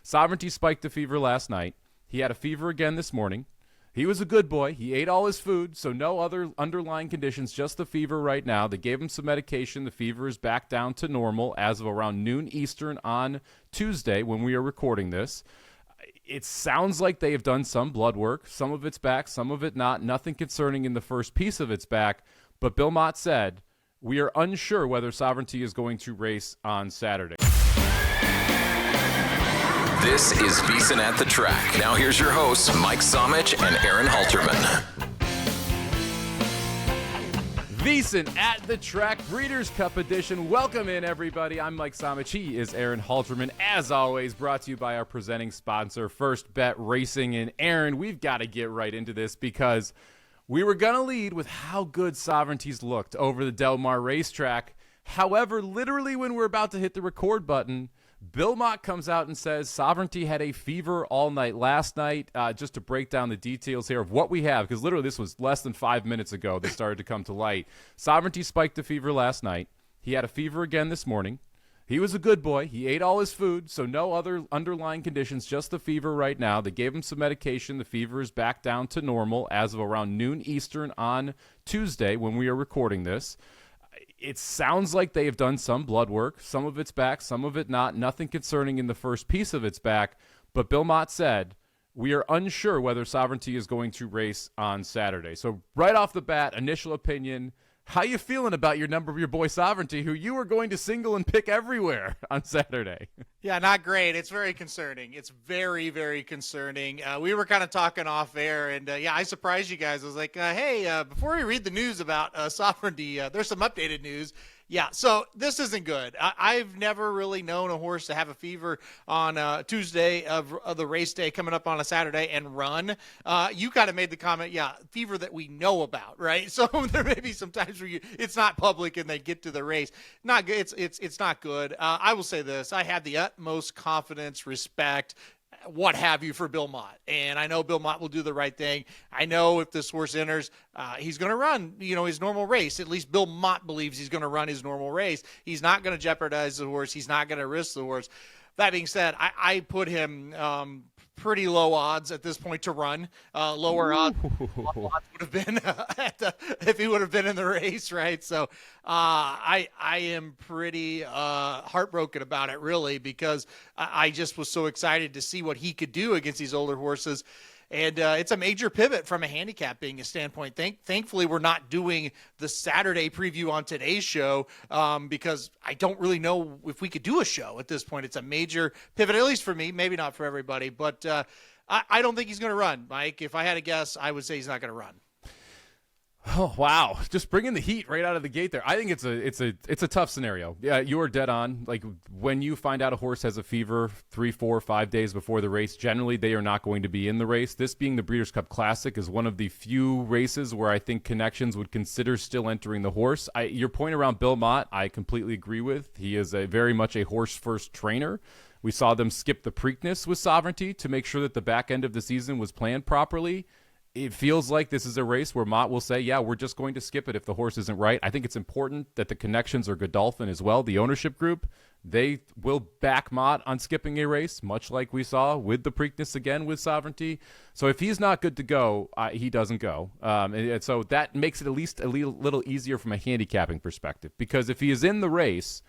Sovereignty spiked the fever last night. He had a fever again this morning. He was a good boy. He ate all his food, so no other underlying conditions, just the fever right now. They gave him some medication. The fever is back down to normal as of around noon Eastern on Tuesday when we are recording this. It sounds like they have done some blood work. Some of it's back, some of it not. Nothing concerning in the first piece of it's back. But Bill Mott said, we are unsure whether Sovereignty is going to race on Saturday. This is VSiN at the Track. Now here's your hosts, Mike Somich and Aaron Halterman. VSiN at the Track, Breeders' Cup edition. Welcome in, everybody. I'm Mike Somich. He is Aaron Halterman. As always, brought to you by our presenting sponsor, First Bet Racing. And Aaron, we've got to get right into this because we were going to lead with how good Sovereignty's looked over the Del Mar racetrack. However, literally when we're about to hit the record button, Bill Mott comes out and says Sovereignty had a fever all night last night. Just to break down the details here of what we have, because literally this was less than 5 minutes ago that started to come to light. Sovereignty spiked the fever last night. He had a fever again this morning. He was a good boy. He ate all his food, so no other underlying conditions, just the fever right now. They gave him some medication. The fever is back down to normal as of around noon Eastern on Tuesday when we are recording this. It sounds like they have done some blood work. Some of it's back, some of it not. Nothing concerning in the first piece of it's back. But Bill Mott said, we are unsure whether Sovereignty is going to race on Saturday. So right off the bat, initial opinion, how you feeling about your boy Sovereignty, who you were going to single and pick everywhere on Saturday? Yeah, not great. It's very concerning. It's very, very concerning. We were kind of talking off air, and I surprised you guys. I was like, hey, before we read the news about Sovereignty, there's some updated news. Yeah, so this isn't good. I've never really known a horse to have a fever on Tuesday of the race day coming up on a Saturday and run. You kind of made the comment, fever that we know about, right? So there may be some times where it's not public and they get to the race. Not good. It's not good. I will say this. I have the utmost confidence, respect, what have you for Bill Mott. And I know Bill Mott will do the right thing. I know if this horse enters, he's going to run, his normal race. At least Bill Mott believes he's going to run his normal race. He's not going to jeopardize the horse. He's not going to risk the horse. That being said, I put him pretty low odds at this point to run. Lower odds would have been if he would have been in the race, right? So I am pretty heartbroken about it, really, because I just was so excited to see what he could do against these older horses. And it's a major pivot from a handicapping standpoint. Thankfully, we're not doing the Saturday preview on today's show because I don't really know if we could do a show at this point. It's a major pivot, at least for me, maybe not for everybody. But I don't think he's going to run, Mike. If I had to guess, I would say he's not going to run. Oh, wow. Just bringing the heat right out of the gate there. I think it's a tough scenario. Yeah, you are dead on. Like, when you find out a horse has a fever 3, 4, 5 days before the race, generally they are not going to be in the race. This being the Breeders' Cup Classic is one of the few races where I think Connections would consider still entering the horse. Your point around Bill Mott, I completely agree with. He is very much a horse-first trainer. We saw them skip the Preakness with Sovereignty to make sure that the back end of the season was planned properly. It feels like this is a race where Mott will say, yeah, we're just going to skip it if the horse isn't right. I think it's important that the Connections or Godolphin as well, the ownership group, they will back Mott on skipping a race, much like we saw with the Preakness again with Sovereignty. So if he's not good to go, he doesn't go. And so that makes it at least a little easier from a handicapping perspective, because if he is in the race,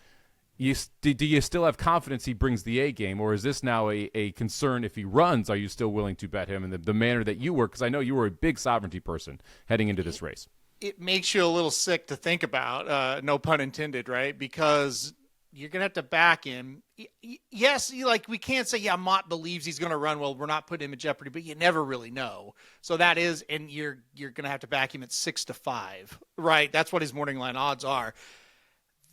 do you still have confidence he brings the A game, or is this now a concern if he runs? Are you still willing to bet him in the manner that you were? Because I know you were a big Sovereignty person heading into this race. It makes you a little sick to think about, no pun intended, right? Because you're going to have to back him. Yes, we can't say, Mott believes he's going to run. Well, we're not putting him in jeopardy, but you never really know. So that is, and you're going to have to back him at 6-5, right? That's what his morning line odds are.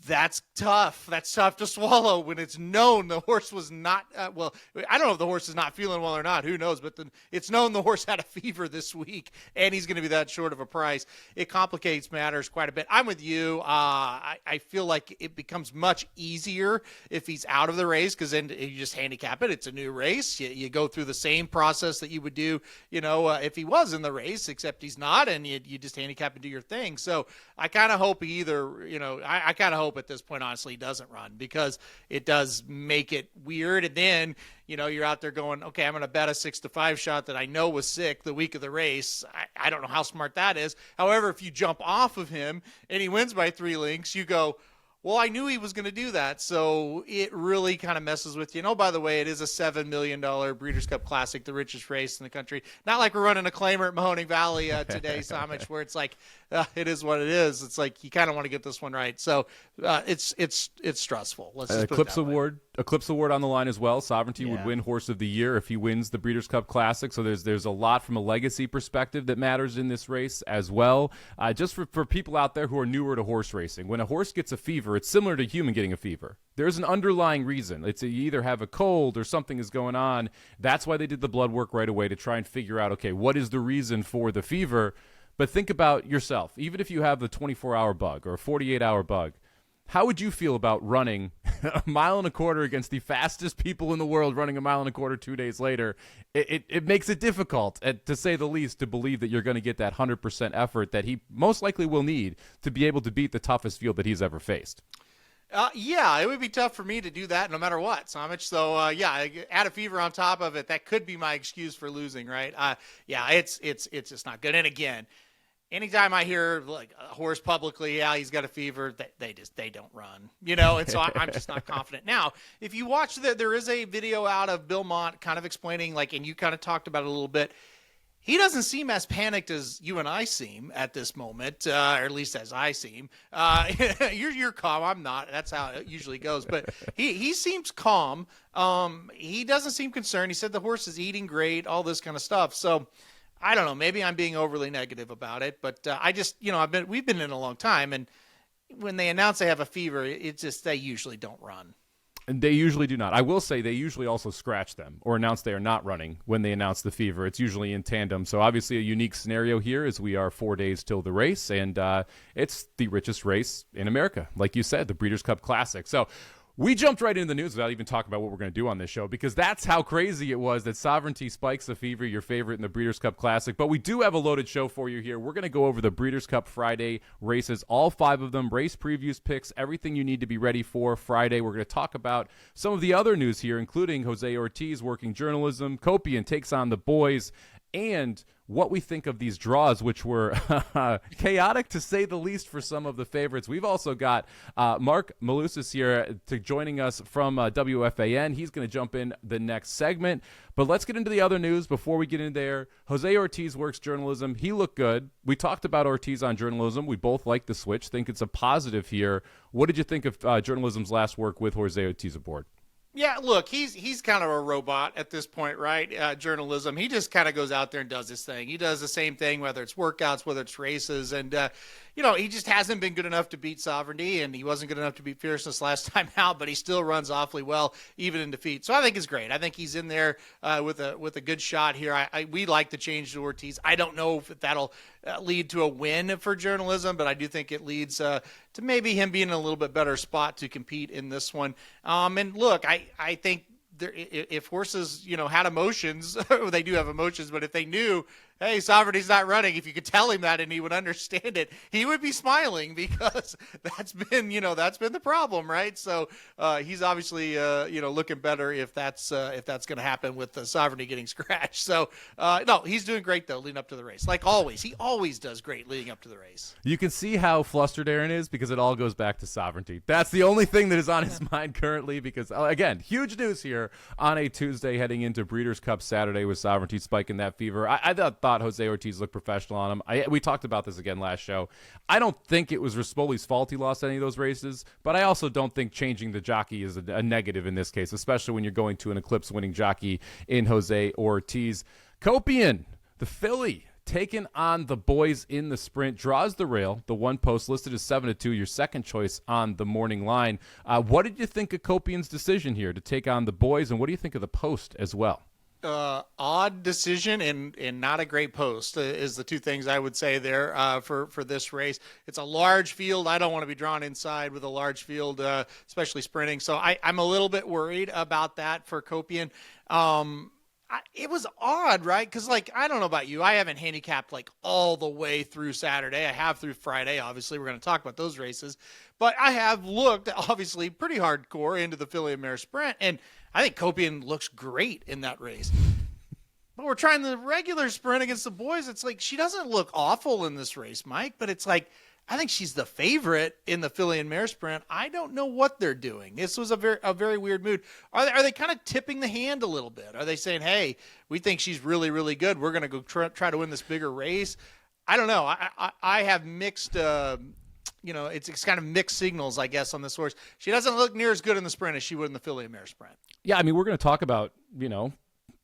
That's tough. That's tough to swallow when it's known the horse was not, I don't know if the horse is not feeling well or not. Who knows? But it's known the horse had a fever this week, and he's going to be that short of a price. It complicates matters quite a bit. I'm with you. I feel like it becomes much easier if he's out of the race, because then you just handicap it. It's a new race. You go through the same process that you would do, if he was in the race, except he's not, and you just handicap and do your thing. So I kind of hope I kind of hope hope at this point, honestly, he doesn't run, because it does make it weird. And then, you're out there going, okay, I'm going to bet a 6-5 shot that I know was sick the week of the race. I don't know how smart that is. However, if you jump off of him and he wins by 3 lengths, you go, well, I knew he was going to do that. So it really kind of messes with you. And, oh, by the way, it is a $7 million Breeders' Cup Classic, the richest race in the country. Not like we're running a claimer at Mahoning Valley today, Somich, where it's like, it is what it is. It's like you kind of want to get this one right. So it's stressful. Let's just put it that way. Eclipse Award on the line as well. Sovereignty would win Horse of the Year if he wins the Breeders' Cup Classic. So there's a lot from a legacy perspective that matters in this race as well. Just for people out there who are newer to horse racing, when a horse gets a fever, it's similar to a human getting a fever. There's an underlying reason. It's you either have a cold or something is going on. That's why they did the blood work right away to try and figure out, okay, what is the reason for the fever? But think about yourself. Even if you have the 24-hour bug or a 48-hour bug, how would you feel about running a 1.25 miles against the fastest people in the world, running a 1.25 miles 2 days later? It makes it difficult, to say the least, to believe that you're going to get that 100% effort that he most likely will need to be able to beat the toughest field that he's ever faced. Yeah, it would be tough for me to do that no matter what, Somich. So, add a fever on top of it. That could be my excuse for losing, right? It's just not good. And again, anytime I hear like a horse publicly, he's got a fever, they don't run, and so I'm just not confident. Now, if you watch there is a video out of Bill Mott kind of explaining, and you kind of talked about it a little bit. He doesn't seem as panicked as you and I seem at this moment, or at least as I seem. You're calm. I'm not. That's how it usually goes. But he seems calm. He doesn't seem concerned. He said the horse is eating great, all this kind of stuff. So I don't know. Maybe I'm being overly negative about it. But I just, we've been in a long time, and when they announce they have a fever, it's just they usually don't run. And they usually do not. I will say they usually also scratch them or announce they are not running when they announce the fever. It's usually in tandem. So obviously a unique scenario here as we are 4 days till the race, and it's the richest race in America. Like you said, the Breeders' Cup Classic. So we jumped right into the news without even talking about what we're going to do on this show, because that's how crazy it was that Sovereignty spikes the fever, your favorite in the Breeders' Cup Classic. But we do have a loaded show for you here. We're going to go over the Breeders' Cup Friday races, all 5 of them, race previews, picks, everything you need to be ready for Friday. We're going to talk about some of the other news here, including Jose Ortiz working journalism, Kopion takes on the boys, and what we think of these draws, which were chaotic to say the least for some of the favorites. We've also got Marc Malusis here joining us from WFAN. He's going to jump in the next segment. But let's get into the other news before we get in there. Jose Ortiz works journalism. He looked good. We talked about Ortiz on journalism. We both like the switch, think it's a positive here. What did you think of journalism's last work with Jose Ortiz aboard? Yeah, look, he's kind of a robot at this point, right? Journalism. He just kind of goes out there and does his thing. He does the same thing, whether it's workouts, whether it's races. And, he just hasn't been good enough to beat Sovereignty, and he wasn't good enough to beat Fierceness last time out, but he still runs awfully well, even in defeat. So I think it's great. I think he's in there with a good shot here. We like the change to Ortiz. I don't know if that'll lead to a win for journalism, but I do think it leads to maybe him being in a little bit better spot to compete in this one. And look, I think if horses, had emotions, they do have emotions, but if they knew, hey, Sovereignty's not running, if you could tell him that and he would understand it, he would be smiling, because that's been the problem, right? So he's obviously, looking better if that's going to happen with the Sovereignty getting scratched. So no, he's doing great though, leading up to the race. Like always, he always does great leading up to the race. You can see how flustered Aaron is because it all goes back to Sovereignty. That's the only thing that is on his mind currently, because again, huge news here on a Tuesday heading into Breeders' Cup Saturday with Sovereignty spiking that fever. I thought Jose Ortiz looked professional on him. We talked about this again last show. I don't think it was Rispoli's fault he lost any of those races, but I also don't think changing the jockey is a negative in this case, especially when you're going to an Eclipse-winning jockey in Jose Ortiz. Kopion, the filly, taking on the boys in the sprint, draws the rail. The one post listed as 7-2, your second choice on the morning line. What did you think of Kopion's decision here to take on the boys, and what do you think of the post as well? Odd decision and not a great post is the two things I would say there for this race. It's a large field. I don't want to be drawn inside with a large field, especially sprinting. So I'm a little bit worried about that for Kopion. It was odd, right? Because, like, I don't know about you. I haven't handicapped, like, all the way through Saturday. I have through Friday. Obviously, we're going to talk about those races. But I have looked, obviously, pretty hardcore into the Filly and Mare Sprint, and I think Kopion looks great in that race. But we're trying the regular sprint against the boys. It's like she doesn't look awful in this race, Mike, but it's like I think she's the favorite in the Filly and Mare Sprint. I don't know what they're doing. This was a very weird mood. Are they kind of tipping the hand a little bit? Are they saying, hey, we think she's really, really good. We're going to go try to win this bigger race? I don't know. I have mixed, it's kind of mixed signals, I guess, on this horse. She doesn't look near as good in the sprint as she would in the Filly and Mare Sprint. Yeah, I mean, we're going to talk about,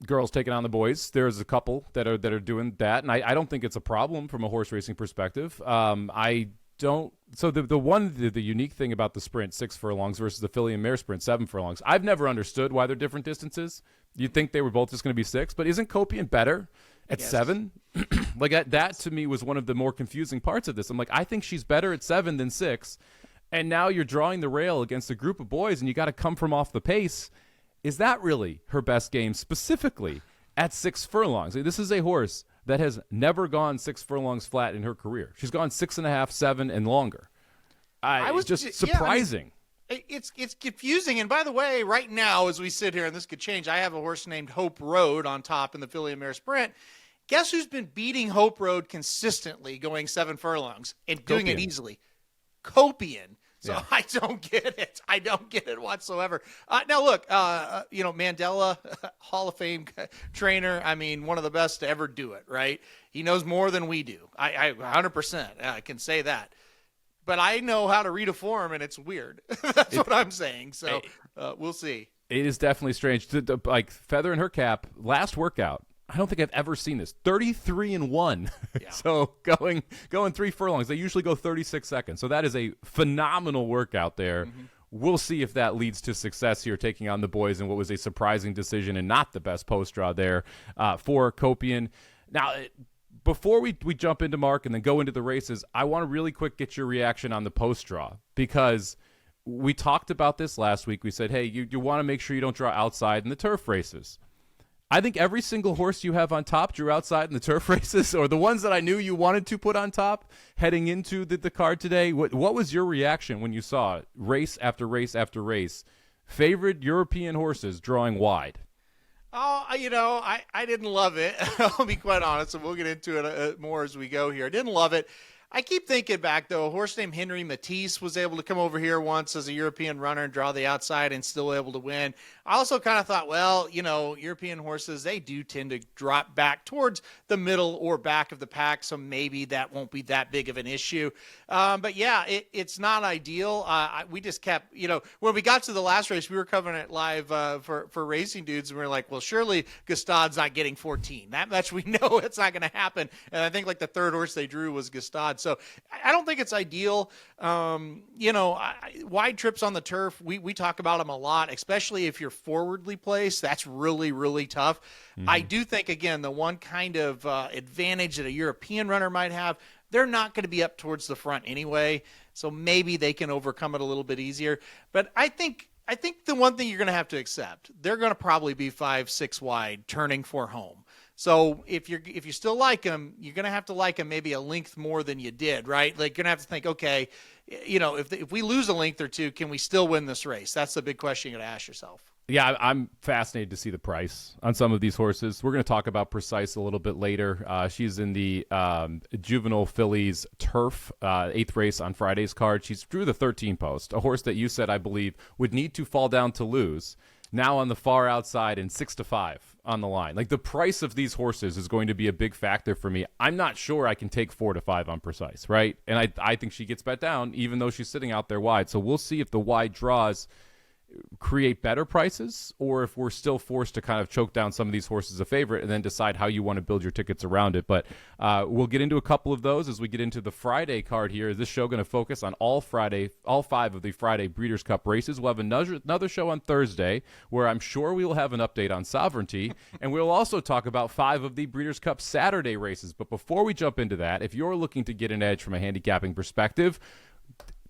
girls taking on the boys. There's a couple that are doing that, and I don't think it's a problem from a horse racing perspective. I don't. So the unique thing about the sprint 6 furlongs versus the Filly and Mare Sprint 7 furlongs, I've never understood why they're different distances. You'd think they were both just going to be 6, but isn't Kopion better at 7? Like that to me was one of the more confusing parts of this. I'm like, I think she's better at 7 than 6, and now you're drawing the rail against a group of boys, and you got to come from off the pace. Is that really her best game specifically at 6 furlongs? This is a horse that has never gone 6 furlongs flat in her career. She's gone 6.5, 7, and longer. I was just surprising. It's confusing. And by the way, right now, as we sit here, and this could change, I have a horse named Hope Road on top in the Filly and Mare Sprint. Guess who's been beating Hope Road consistently going 7 furlongs and doing it easily? Kopion. So yeah. I don't get it. I don't get it whatsoever. Now, look, Mandela, Hall of Fame trainer, I mean, one of the best to ever do it, right? He knows more than we do. I 100% I can say that. But I know how to read a form, and it's weird. That's what I'm saying. So we'll see. It is definitely strange. Like, feather in her cap, last workout, I don't think I've ever seen this. 33-1. Yeah. So going 3 furlongs. They usually go 36 seconds. So that is a phenomenal workout there. Mm-hmm. We'll see if that leads to success here, taking on the boys in what was a surprising decision and not the best post draw there for Kopion. Now, before we jump into Mark and then go into the races, I want to really quick get your reaction on the post draw, because we talked about this last week. We said, hey, you want to make sure you don't draw outside in the turf races. I think every single horse you have on top drew outside in the turf races, or the ones that I knew you wanted to put on top heading into the card today. What was your reaction when you saw it, race after race after race, favored European horses drawing wide? Oh, I didn't love it. I'll be quite honest, and we'll get into it more as we go here. I didn't love it. I keep thinking back, though. A horse named Henry Matisse was able to come over here once as a European runner and draw the outside and still able to win. I also kind of thought, well, European horses, they do tend to drop back towards the middle or back of the pack, so maybe that won't be that big of an issue. But, yeah, it's not ideal. We just kept, when we got to the last race, we were covering it live for Racing Dudes, and we were like, well, surely Gustad's not getting 14. That much we know it's not going to happen. And I think, like, the third horse they drew was Gustad. So I don't think it's ideal. Wide trips on the turf, we talk about them a lot, especially if you're forwardly placed. That's really, really tough. Mm-hmm. I do think, again, the one kind of advantage that a European runner might have, they're not going to be up towards the front anyway, so maybe they can overcome it a little bit easier. But I think the one thing you're going to have to accept, they're going to probably be 5-6 wide turning for home. So if you still like them, you're going to have to like them maybe a length more than you did, right? Like, you're going to have to think, okay, if we lose a length or two, can we still win this race? That's the big question you're going to ask yourself. Yeah, I'm fascinated to see the price on some of these horses. We're going to talk about Precise a little bit later. She's in the Juvenile Fillies Turf 8th race on Friday's card. She's drew the 13 post, a horse that you said, I believe, would need to fall down to lose. Now on the far outside and 6-5 on the line. Like, the price of these horses is going to be a big factor for me. I'm not sure I can take 4-5 on Precise, right? And I think she gets bet down, even though she's sitting out there wide. So we'll see if the wide draws create better prices, or if we're still forced to kind of choke down some of these horses a favorite and then decide how you want to build your tickets around it. But we'll get into a couple of those as we get into the Friday card here. Is this show going to focus on all 5 of the Friday Breeders' Cup races? We'll have another show on Thursday where I'm sure we will have an update on Sovereignty, and we'll also talk about 5 of the Breeders' Cup Saturday races. But before we jump into that, if you're looking to get an edge from a handicapping perspective,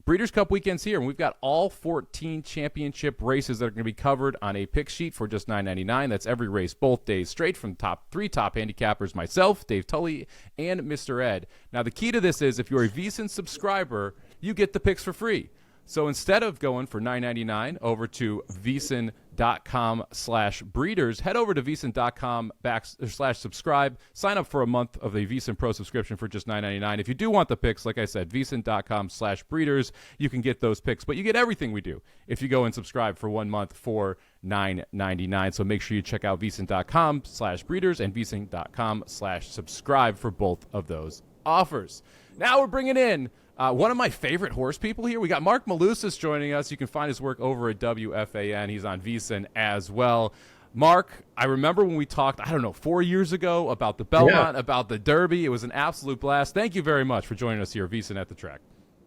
Breeders' Cup weekend's here, and we've got all 14 championship races that are going to be covered on a pick sheet for just $9.99. That's every race, both days, straight from three top handicappers, myself, Dave Tully, and Mr. Ed. Now, the key to this is if you're a VSiN subscriber, you get the picks for free. So instead of going for $9.99 over to vsin.com/breeders, head over to vsin.com/subscribe. Sign up for a month of a VSiN Pro subscription for just $9.99. If you do want the picks, like I said, vsin.com/breeders, you can get those picks. But you get everything we do if you go and subscribe for 1 month for $9.99. So make sure you check out vsin.com/breeders and vsin.com/subscribe for both of those offers. Now we're bringing in one of my favorite horse people here. We got Marc Malusis joining us. You can find his work over at WFAN. He's on VSiN as well. Marc, I remember when we talked, 4 years ago about the Belmont, about the Derby. It was an absolute blast. Thank you very much for joining us here at VSiN at the Track.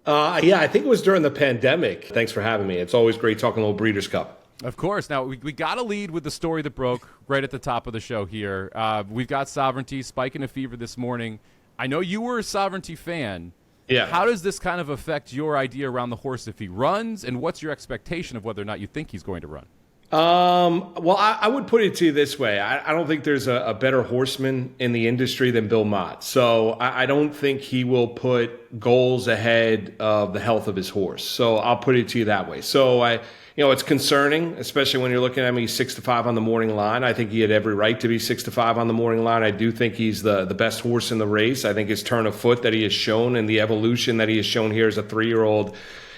I think it was during the pandemic. Thanks for having me. It's always great talking a little Breeders' Cup. Of course. Now, we got to lead with the story that broke right at the top of the show here. We've got Sovereignty spiking a fever this morning. I know you were a Sovereignty fan. Yeah. How does this kind of affect your idea around the horse if he runs, and what's your expectation of whether or not you think he's going to run? Well, I would put it to you this way. I don't think there's a better horseman in the industry than Bill Mott. So I don't think he will put goals ahead of the health of his horse. So I'll put it to you that way. So it's concerning, especially when you're looking at me 6-5 on the morning line. I think he had every right to be 6-5 on the morning line. I do think he's the best horse in the race. I think his turn of foot that he has shown and the evolution that he has shown here as a 3-year-old,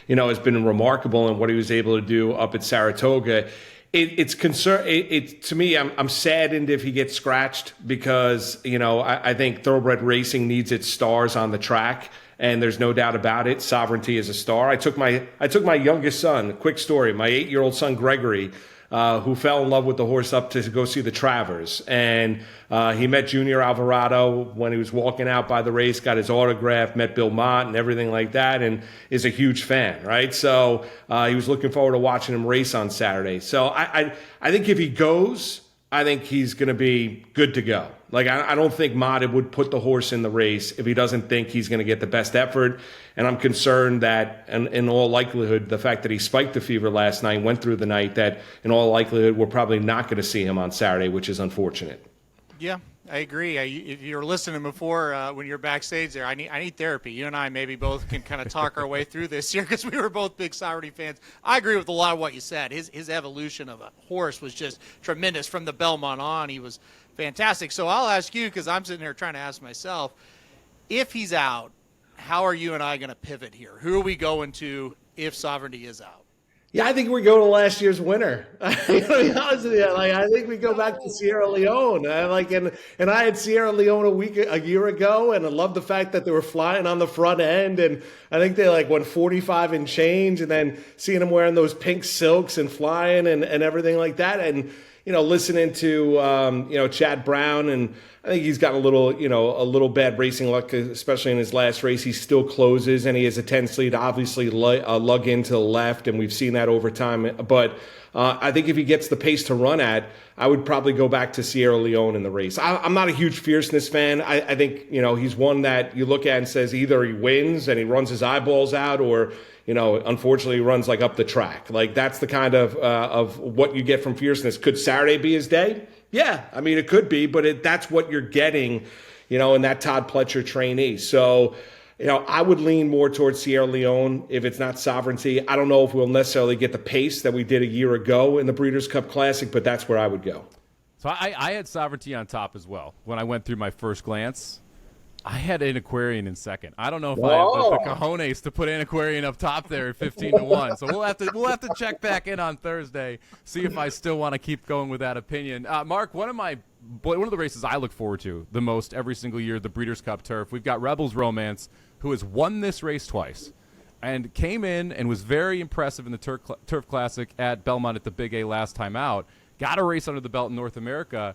has been remarkable in what he was able to do up at Saratoga. It's to me, I'm saddened if he gets scratched because, I think thoroughbred racing needs its stars on the track. And there's no doubt about it. Sovereignty is a star. I took my youngest son, quick story, my 8-year-old son, Gregory, who fell in love with the horse up to go see the Travers. And he met Junior Alvarado when he was walking out by the race, got his autograph, met Bill Mott and everything like that, and is a huge fan, right? So he was looking forward to watching him race on Saturday. So I think if he goes, I think he's going to be good to go. Like, I don't think Mott would put the horse in the race if he doesn't think he's going to get the best effort. And I'm concerned that, in all likelihood, the fact that he spiked the fever last night, went through the night, that in all likelihood, we're probably not going to see him on Saturday, which is unfortunate. Yeah, I agree. If you were listening before when you're backstage there, I need therapy. You and I maybe both can kind of talk our way through this here because we were both big Sovereignty fans. I agree with a lot of what you said. His evolution of a horse was just tremendous from the Belmont on. He was fantastic. So I'll ask you, because I'm sitting here trying to ask myself, if he's out, how are you and I going to pivot here? Who are we going to if Sovereignty is out? Yeah, I think we go to last year's winner. To be honest with you, I think we go back to Sierra Leone. And I had Sierra Leone a year ago, and I love the fact that they were flying on the front end, and I think they went 45 and change, and then seeing them wearing those pink silks and flying and everything like that, and listening to Chad Brown, and I think he's got a little bad racing luck, especially in his last race. He still closes, and he has a 10 lead, obviously lug into the left, and we've seen that over time. But I think if he gets the pace to run at, I would probably go back to Sierra Leone in the race. I'm not a huge fierceness fan. I think he's one that you look at and says either he wins and he runs his eyeballs out, or unfortunately runs up the track. That's the kind of what you get from fierceness. Could Saturday be his day? Yeah, it could be, but that's what you're getting, in that Todd Pletcher trainee. So, I would lean more towards Sierra Leone if it's not Sovereignty. I don't know if we'll necessarily get the pace that we did a year ago in the Breeders' Cup Classic, but that's where I would go. So I had Sovereignty on top as well. When I went through my first glance, I had Antiquarian in second. I don't know if I have the cojones to put Antiquarian up top there at 15-1. So we'll have to check back in on Thursday, see if I still want to keep going with that opinion. Marc, one of the races I look forward to the most every single year, the Breeders' Cup Turf. We've got Rebels Romance, who has won this race twice and came in and was very impressive in the Turf Classic at Belmont at the Big A last time out. Got a race under the belt in North America.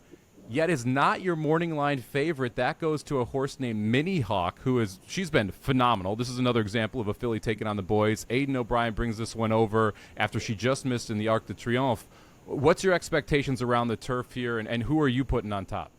Yet is not your morning line favorite. That goes to a horse named Minnie Hawk, she's been phenomenal. This is another example of a filly taking on the boys. Aidan O'Brien brings this one over after she just missed in the Arc de Triomphe. What's your expectations around the turf here, and who are you putting on top?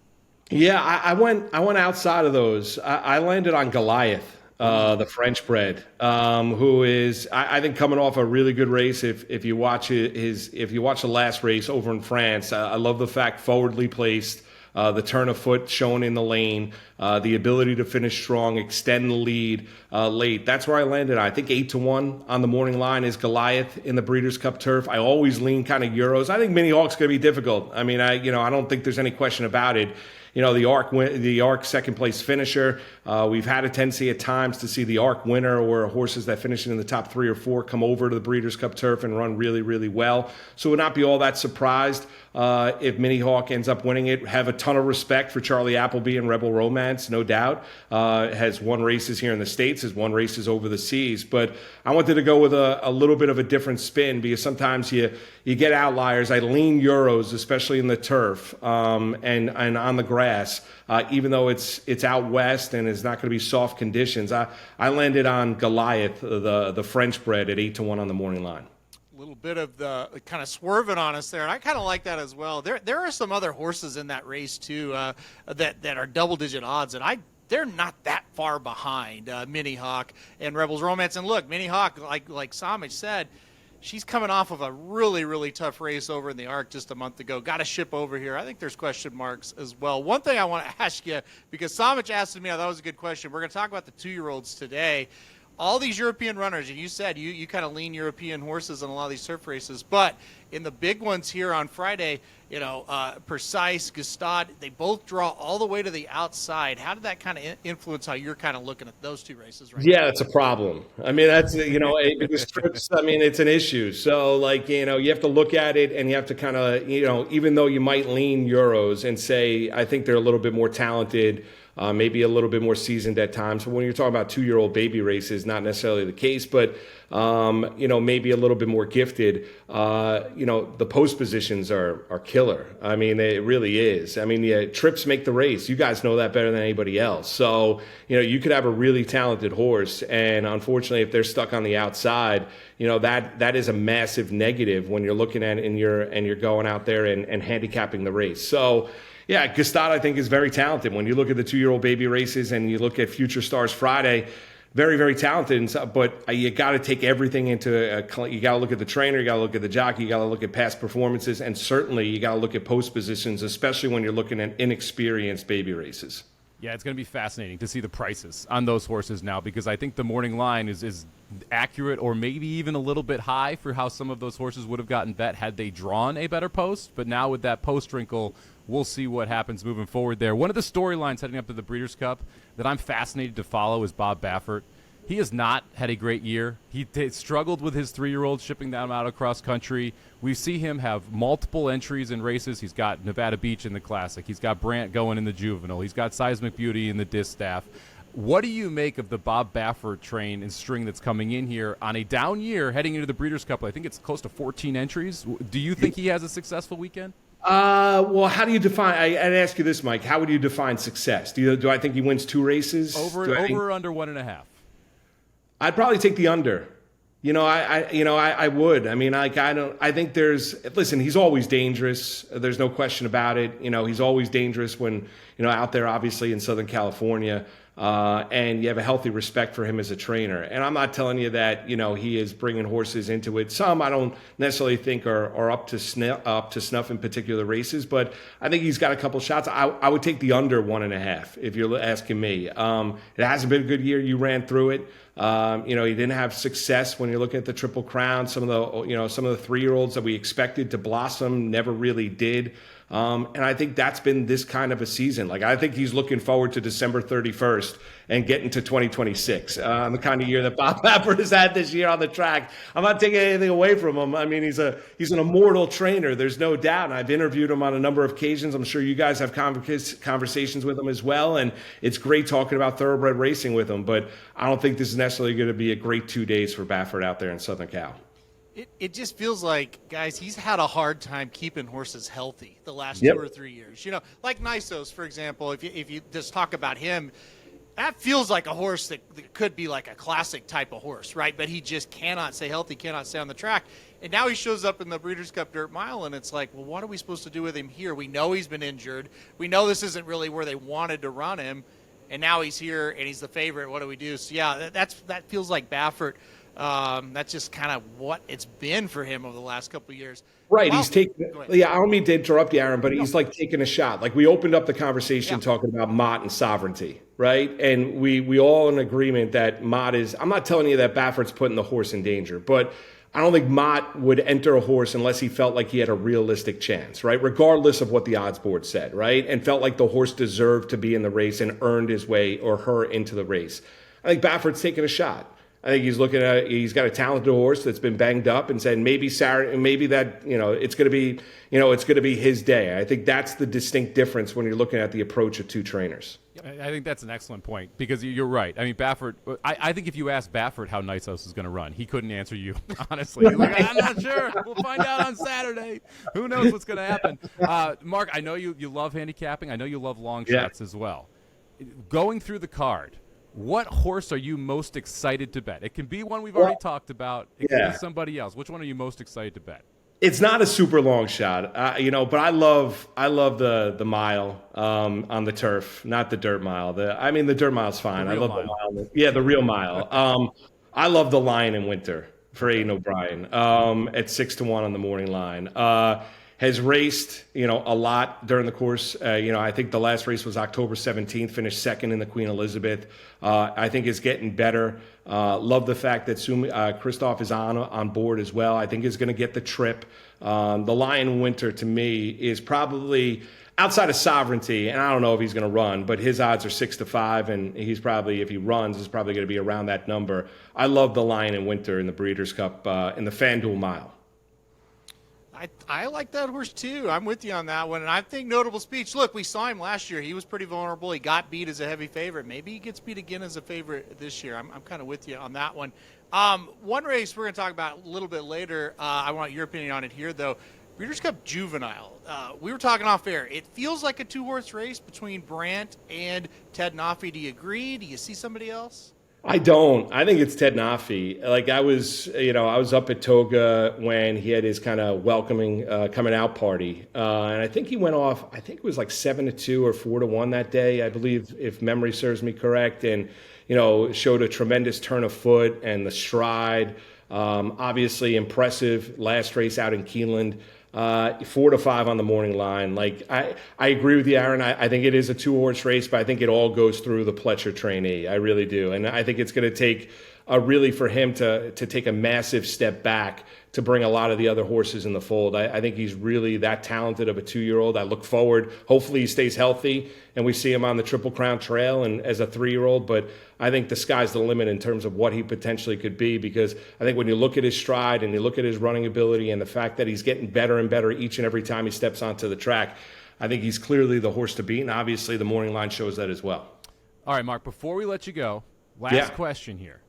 Yeah, I went outside of those. I landed on Goliath. the French bred, who is, I think, coming off a really good race. If you watch the last race over in France, I love the fact forwardly placed, the turn of foot shown in the lane, the ability to finish strong, extend the lead late. That's where I landed. I think 8-1 on the morning line is Goliath in the Breeders' Cup turf. I always lean kind of Euros. I think Mini Hawk's going to be difficult. I mean, I don't think there's any question about it. The ARC second place finisher. We've had a tendency at times to see the ARC winner or horses that finish in the top 3 or 4 come over to the Breeders' Cup turf and run really, really well. So would not be all that surprised if Mini Hawk ends up winning it. Have a ton of respect for Charlie Appleby and Rebel Romance, no doubt. Has won races here in the States, has won races over the seas. But I wanted to go with a little bit of a different spin because sometimes you get outliers. I lean Euros, especially in the turf and on the grass, even though it's out west and it's not going to be soft conditions. I landed on Goliath, the French bred, at 8-1 on the morning line. Little bit of the kind of swerving on us there, and I kind of like that as well. There are some other horses in that race too that are double-digit odds, and they're not that far behind Mini Hawk and Rebels Romance. And look, Mini Hawk, like Somich said, she's coming off of a really, really tough race over in the ARC just a month ago. Got to ship over here. I think there's question marks as well. One thing I want to ask you, because Somich asked me, I thought it was a good question. We're going to talk about the 2-year-olds today. All these European runners, and you said you kind of lean European horses in a lot of these turf races, but in the big ones here on Friday, Precise, Gustad, they both draw all the way to the outside. How did that kind of influence how you're kind of looking at those 2 races right now? Yeah, it's a problem. I mean, that's, because trips, I mean, it's an issue. So, you have to look at it and you have to kind of, even though you might lean Euros and say, I think they're a little bit more talented, maybe a little bit more seasoned at times. But when you're talking about 2-year-old baby races, not necessarily the case, but, maybe a little bit more gifted. The post positions are killer. I mean, it really is. I mean, trips make the race. You guys know that better than anybody else. So, you could have a really talented horse, and unfortunately, if they're stuck on the outside, that is a massive negative when you're looking at it and you're going out there and handicapping the race. So, yeah, Gustad, I think, is very talented. When you look at the 2-year-old baby races and you look at Future Stars Friday, very, very talented. But you got to take everything into you got to look at the trainer, you got to look at the jockey, you got to look at past performances, and certainly you got to look at post positions, especially when you're looking at inexperienced baby races. Yeah, it's going to be fascinating to see the prices on those horses now, because I think the morning line is accurate or maybe even a little bit high for how some of those horses would have gotten bet had they drawn a better post. But now with that post wrinkle, we'll see what happens moving forward there. One of the storylines heading up to the Breeders' Cup that I'm fascinated to follow is Bob Baffert. He has not had a great year. He struggled with his 3-year-old, shipping them out across country. We see him have multiple entries in races. He's got Nevada Beach in the Classic. He's got Brant going in the Juvenile. He's got Seismic Beauty in the Distaff. What do you make of the Bob Baffert train and string that's coming in here on a down year heading into the Breeders' Cup? I think it's close to 14 entries. Do you think he has a successful weekend? Well, how do you define? I'd ask you this, Mike. How would you define success? Do I think he wins 2 races? Over or under 1.5? I'd probably take the under. I would. I mean, I think listen, he's always dangerous. There's no question about it. He's always dangerous when, out there, obviously in Southern California. And you have a healthy respect for him as a trainer. And I'm not telling you that, he is bringing horses into it. Some I don't necessarily think are up to snuff in particular races, but I think he's got a couple shots. I would take the under 1.5 if you're asking me. It hasn't been a good year. You ran through it. He didn't have success when you're looking at the Triple Crown. Some of the 3-year-olds that we expected to blossom never really did. And I think that's been this kind of a season. I think he's looking forward to December 31st and getting to 2026. The kind of year that Bob Baffert has had this year on the track. I'm not taking anything away from him. I mean, he's an immortal trainer. There's no doubt. And I've interviewed him on a number of occasions. I'm sure you guys have conversations with him as well. And it's great talking about thoroughbred racing with him. But I don't think this is necessarily going to be a great 2 days for Baffert out there in Southern Cal. It just feels like, guys, he's had a hard time keeping horses healthy the last 2 or 3 years. Like Nisos, for example, if you just talk about him, that feels like a horse that could be like a classic type of horse, right? But he just cannot stay healthy, cannot stay on the track. And now he shows up in the Breeders' Cup Dirt Mile, and it's like, well, what are we supposed to do with him here? We know he's been injured. We know this isn't really where they wanted to run him. and now he's here and he's the favorite. What do we do? So yeah, that feels like Baffert. That's just kind of what it's been for him over the last couple of years. Right, Wow. he's taking. Yeah, I don't mean to interrupt you, Aaron, but he's like taking a shot. Like we opened up the conversation talking about Mott and sovereignty, right? And we all in agreement that Mott is. I'm not telling you that Baffert's putting the horse in danger, but I don't think Mott would enter a horse unless he felt like he had a realistic chance, right? Regardless of what the odds board said, right? And felt like the horse deserved to be in the race and earned his way or her into the race. I think Baffert's taking a shot. I think he's got a talented horse that's been banged up and said maybe that, it's going to be his day. I think that's the distinct difference when you're looking at the approach of two trainers. I think that's an excellent point because you're right. I mean, Baffert, I think if you asked Baffert how Nice House is going to run, he couldn't answer you, honestly. He's like, I'm not sure. We'll find out on Saturday. Who knows what's going to happen? Mark, I know you love handicapping. I know you love long shots as well. Going through the card, what horse are you most excited to bet? It can be one we've already talked about. It can be somebody else. Which one are you most excited to bet? It's not a super long shot, but I love the mile on the turf, not the dirt mile. The dirt mile's fine. I love the mile. Yeah, the real mile. I love the Lion in Winter for Aidan O'Brien at 6-1 on the morning line. Has raced, a lot during the course. I think the last race was October 17th, finished second in the Queen Elizabeth. I think is getting better. Love the fact that Christoph is on board as well. I think is going to get the trip. The Lion Winter, to me, is probably outside of sovereignty, and I don't know if he's going to run, but his odds are 6-5, and he's probably, if he runs, is probably going to be around that number. I love the Lion in Winter in the Breeders' Cup in the FanDuel Mile. I like that horse too. I'm with you on that one. And I think notable speech. Look, we saw him last year. He was pretty vulnerable. He got beat as a heavy favorite. Maybe he gets beat again as a favorite this year. I'm kind of with you on that one. One race we're going to talk about a little bit later. I want your opinion on it here, though. Breeders' Cup Juvenile. We were talking off air. It feels like a two-horse race between Brandt and Ted Nafi. Do you agree? Do you see somebody else? I don't. I think it's Ted Nafi. Like I was up at Toga when he had his kind of welcoming coming out party, and I think he went off. I think it was like 7-2 or 4-1 that day, I believe, if memory serves me correct. And showed a tremendous turn of foot and the stride. Obviously impressive last race out in Keeneland. 4-5 on the morning line. Like I agree with you, Aaron. I think it is a two-horse race, but I think it all goes through the Pletcher trainee. I really do, and I think it's going to take really for him to take a massive step back to bring a lot of the other horses in the fold. I think he's really that talented of a 2-year-old. I look forward. Hopefully he stays healthy and we see him on the Triple Crown Trail and as a 3-year-old. But I think the sky's the limit in terms of what he potentially could be, because I think when you look at his stride and you look at his running ability and the fact that he's getting better and better each and every time he steps onto the track, I think he's clearly the horse to beat. And obviously the morning line shows that as well. All right, Mark, before we let you go, last question here.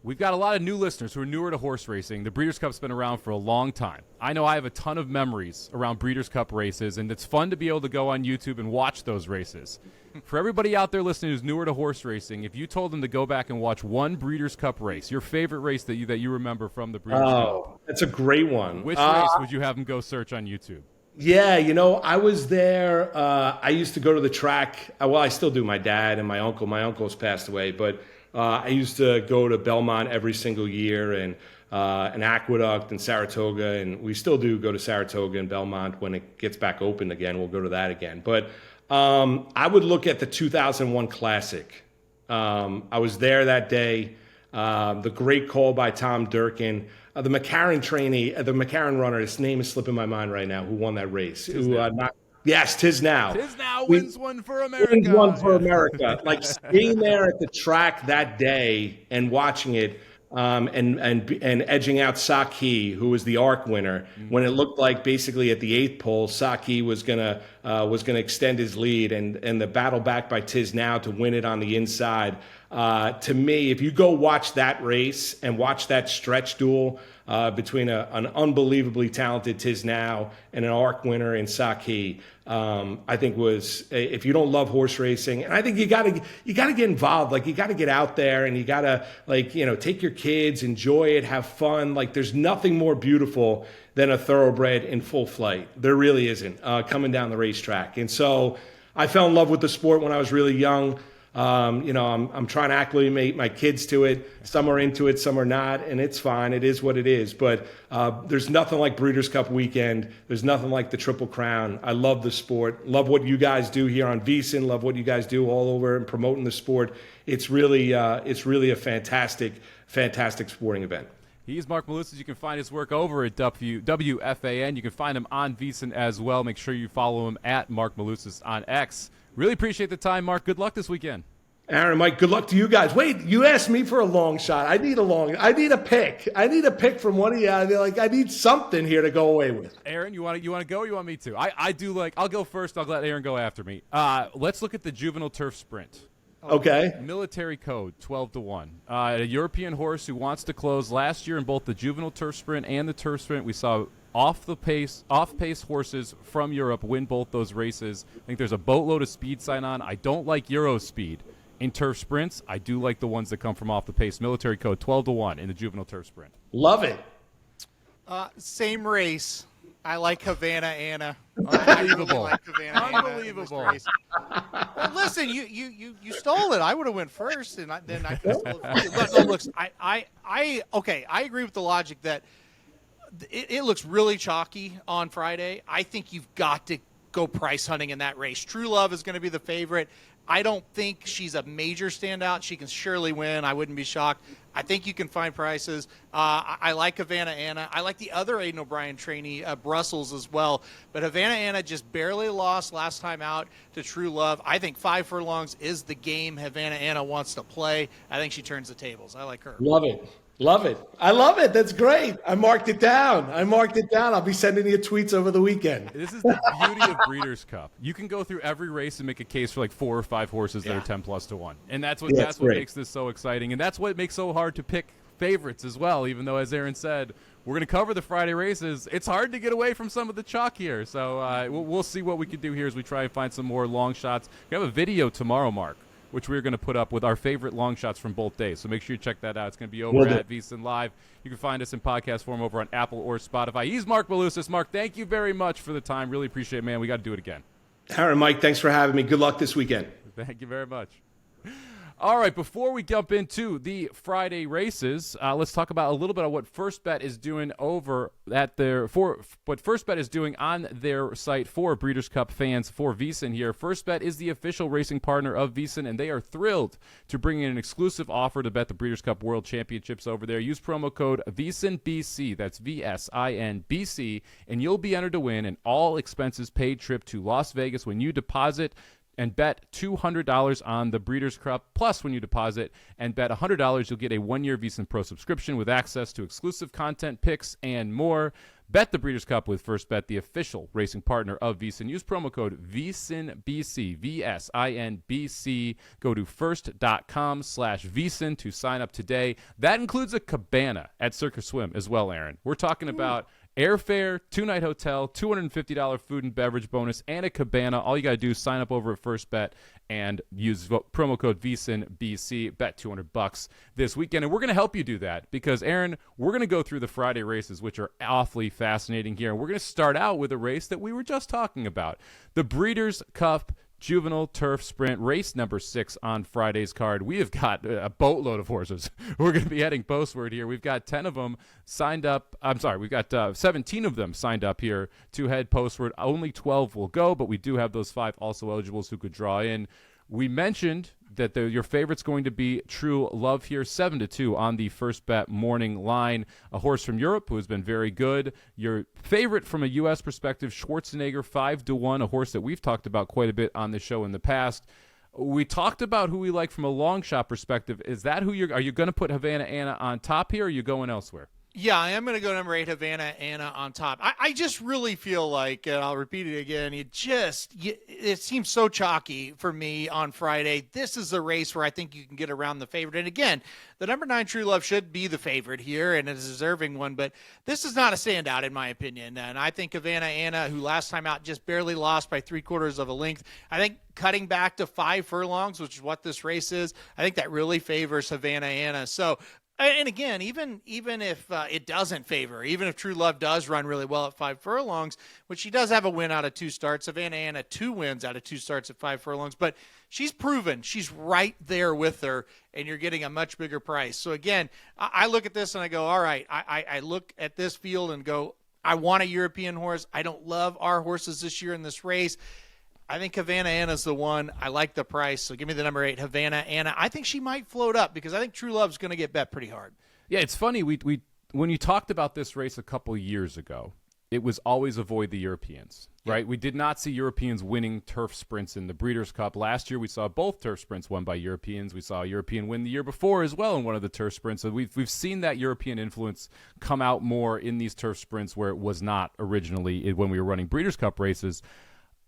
We've got a lot of new listeners who are newer to horse racing. The Breeders' Cup's been around for a long time. I know I have a ton of memories around Breeders' Cup races, and it's fun to be able to go on YouTube and watch those races. For everybody out there listening who's newer to horse racing, if you told them to go back and watch one Breeders' Cup race, your favorite race that you remember from the Breeders' Cup. Oh, that's a great one. Which race would you have them go search on YouTube? Yeah, I was there. I used to go to the track. Well, I still do. My dad and my uncle. My uncle's passed away, but I used to go to Belmont every single year, and an Aqueduct and Saratoga, and we still do go to Saratoga and Belmont when it gets back open again. We'll go to that again. But I would look at the 2001 Classic. I was there that day. The great call by Tom Durkin. The McCarran trainee, the McCarran runner, his name is slipping my mind right now, who won that race. Yes, Tisnow. Tisnow wins one for America. Wins one for America. Like being there at the track that day and watching it, and edging out Saki, who was the ARC winner, when it looked like basically at the 8th pole, Saki was gonna extend his lead, and the battle back by Tisnow to win it on the inside. To me, if you go watch that race and watch that stretch duel between an unbelievably talented Tisnow and an ARC winner in Saki, I think was, if you don't love horse racing, and I think you gotta get involved. Like you gotta get out there and you gotta take your kids, enjoy it, have fun. Like there's nothing more beautiful than a thoroughbred in full flight. There really isn't, coming down the racetrack. And so I fell in love with the sport when I was really young. I'm trying to acclimate my kids to it. Some are into it, some are not, and it's fine. It is what it is. But there's nothing like Breeders' Cup weekend. There's nothing like the Triple Crown. I love the sport. Love what you guys do here on VSiN. Love what you guys do all over and promoting the sport. It's really a fantastic sporting event. He's Marc Malusis. You can find his work over at WFAN. You can find him on VSiN as well. Make sure you follow him at Marc Malusis on X. Really appreciate the time, Mark. Good luck this weekend. Aaron, Mike, good luck to you guys. Wait, you asked me for a long shot. I need a pick. I need a pick from one of you. I need something here to go away with. Aaron, you want to go or you want me to? I do like, I'll go first. I'll let Aaron go after me. Let's look at the Juvenile Turf Sprint. Okay. Military code, 12-1. A European horse who wants to close. Last year in both the Juvenile Turf Sprint and the Turf Sprint, we saw off-pace horses from Europe win both those races. I think there's a boatload of speed sign on. I don't like Euro speed in turf sprints. I do like the ones that come from off the pace. Military code, 12-1 in the Juvenile Turf Sprint. Love it. Same race. I like Havana Anna. Unbelievable. Unbelievable. Well, listen, you stole it. I would have went first, and then I could have stole it. I agree with the logic that it looks really chalky on Friday. I think you've got to go price hunting in that race. True Love is going to be the favorite. I don't think she's a major standout. She can surely win. I wouldn't be shocked. I think you can find prices. I like Havana Anna. I like the other Aiden O'Brien trainee, Brussels, as well. But Havana Anna just barely lost last time out to True Love. I think 5 furlongs is the game Havana Anna wants to play. I think she turns the tables. I like her. Love it. Love it. I love it. That's great. I marked it down. I'll be sending you tweets over the weekend. This is the beauty of Breeders' Cup. You can go through every race and make a case for like 4 or 5 horses that are 10+1. And that's what makes this so exciting. And that's what makes it so hard to pick favorites as well, even though, as Aaron said, we're going to cover the Friday races. It's hard to get away from some of the chalk here. So we'll see what we can do here as we try and find some more long shots. We have a video tomorrow, Mark, which we're going to put up with our favorite long shots from both days. So make sure you check that out. It's going to be over at VSiN Live. You can find us in podcast form over on Apple or Spotify. He's Marc Malusis. Mark, thank you very much for the time. Really appreciate it, man. We got to do it again. Aaron, Mike, thanks for having me. Good luck this weekend. Thank you very much. All right, before we jump into the Friday races, let's talk about a little bit of what First Bet is doing over at what First Bet is doing on their site for Breeders' Cup fans for VSiN here. First Bet is the official racing partner of VSiN, and they are thrilled to bring in an exclusive offer to bet the Breeders' Cup World Championships over there. Use promo code VSiNBC, that's VSINBC, and you'll be entered to win an all-expenses-paid trip to Las Vegas when you deposit and bet $200 on the Breeders' Cup. Plus, when you deposit and bet $100, you'll get a 1-year VSiN Pro subscription with access to exclusive content, picks, and more. Bet the Breeders' Cup with First Bet, the official racing partner of VSiN. Use promo code VSINBC, VSINBC. Go to first.com/VSiN to sign up today. That includes a cabana at Circus Swim as well, Aaron. We're talking about airfare, 2-night hotel, $250 food and beverage bonus, and a cabana. All you got to do is sign up over at First Bet and use promo code VSiNBC. Bet $200 this weekend. And we're going to help you do that because, Aaron, we're going to go through the Friday races, which are awfully fascinating here. And we're going to start out with a race that we were just talking about, the Breeders' Cup Juvenile Turf Sprint, race number 6 on Friday's card. We have got a boatload of horses. We're going to be heading postward here. We've got 10 of them signed up. We've got 17 of them signed up here to head postward. Only 12 will go, but we do have those 5 also eligibles who could draw in. We mentioned that your favorite's going to be True Love here, 7-2 on the First Bet morning line. A horse from Europe who has been very good. Your favorite from a U.S. perspective, Schwarzenegger, 5-1, a horse that we've talked about quite a bit on the show in the past. We talked about who we like from a long shot perspective. Is that who are you going to put Havana Anna on top here, or are you going elsewhere? Yeah, I am going to go number 8, Havana Anna, on top. I just really feel like, and I'll repeat it again, it seems so chalky for me on Friday. This is a race where I think you can get around the favorite. And again, the number 9 True Love should be the favorite here and is a deserving one, but this is not a standout in my opinion. And I think Havana Anna, who last time out just barely lost by 3/4 of a length, I think cutting back to 5 furlongs, which is what this race is, I think that really favors Havana Anna. So And again, even if it doesn't favor, even if True Love does run really well at 5 furlongs, which she does have a win out of 2 starts, Havana Anna 2 wins out of 2 starts at 5 furlongs, but she's proven she's right there with her, and you're getting a much bigger price. So again, I look at this and I go, all right, I look at this field and go, I want a European horse. I don't love our horses this year in this race. I think Havana Anna's the one. I like the price, so give me the number 8, Havana Anna. I think she might float up because I think True Love's going to get bet pretty hard. Yeah, it's funny. We when you talked about this race a couple years ago, it was always avoid the Europeans, right? We did not see Europeans winning turf sprints in the Breeders' Cup. Last year, we saw both turf sprints won by Europeans. We saw a European win the year before as well in one of the turf sprints. So we've seen that European influence come out more in these turf sprints where it was not originally when we were running Breeders' Cup races.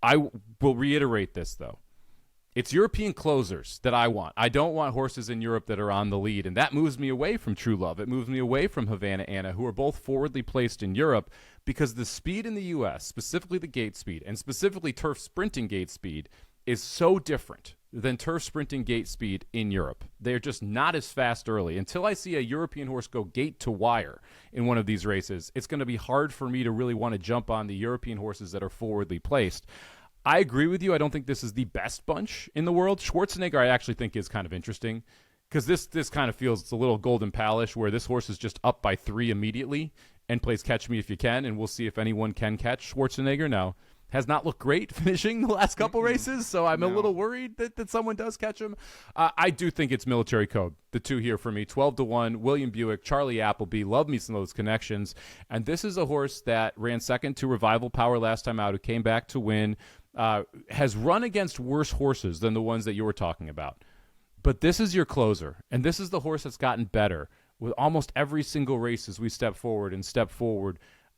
I will reiterate this, though. It's European closers that I want. I don't want horses in Europe that are on the lead, and that moves me away from True Love. It moves me away from Havana Anna, who are both forwardly placed in Europe, because the speed in the U.S., specifically the gate speed, and specifically turf sprinting gate speed, is so different than turf sprinting gate speed in Europe. They're just not as fast early. Until I see a European horse go gate to wire in one of these races, it's going to be hard for me to really want to jump on the European horses that are forwardly placed. I agree with you. I don't think this is the best bunch in the world. Schwarzenegger, I actually think, is kind of interesting because this kind of feels it's a little Golden Palace where this horse is just up by 3 immediately and plays catch me if you can, and we'll see if anyone can catch Schwarzenegger. Now, has not looked great finishing the last couple races, so I'm a little worried that someone does catch him. I do think it's Military Code, the 2 here for me. 12-1, William Buick, Charlie Appleby. Love me some of those connections. And this is a horse that ran second to Revival Power last time out, who came back to win, has run against worse horses than the ones that you were talking about. But this is your closer, and this is the horse that's gotten better with almost every single race as we step forward.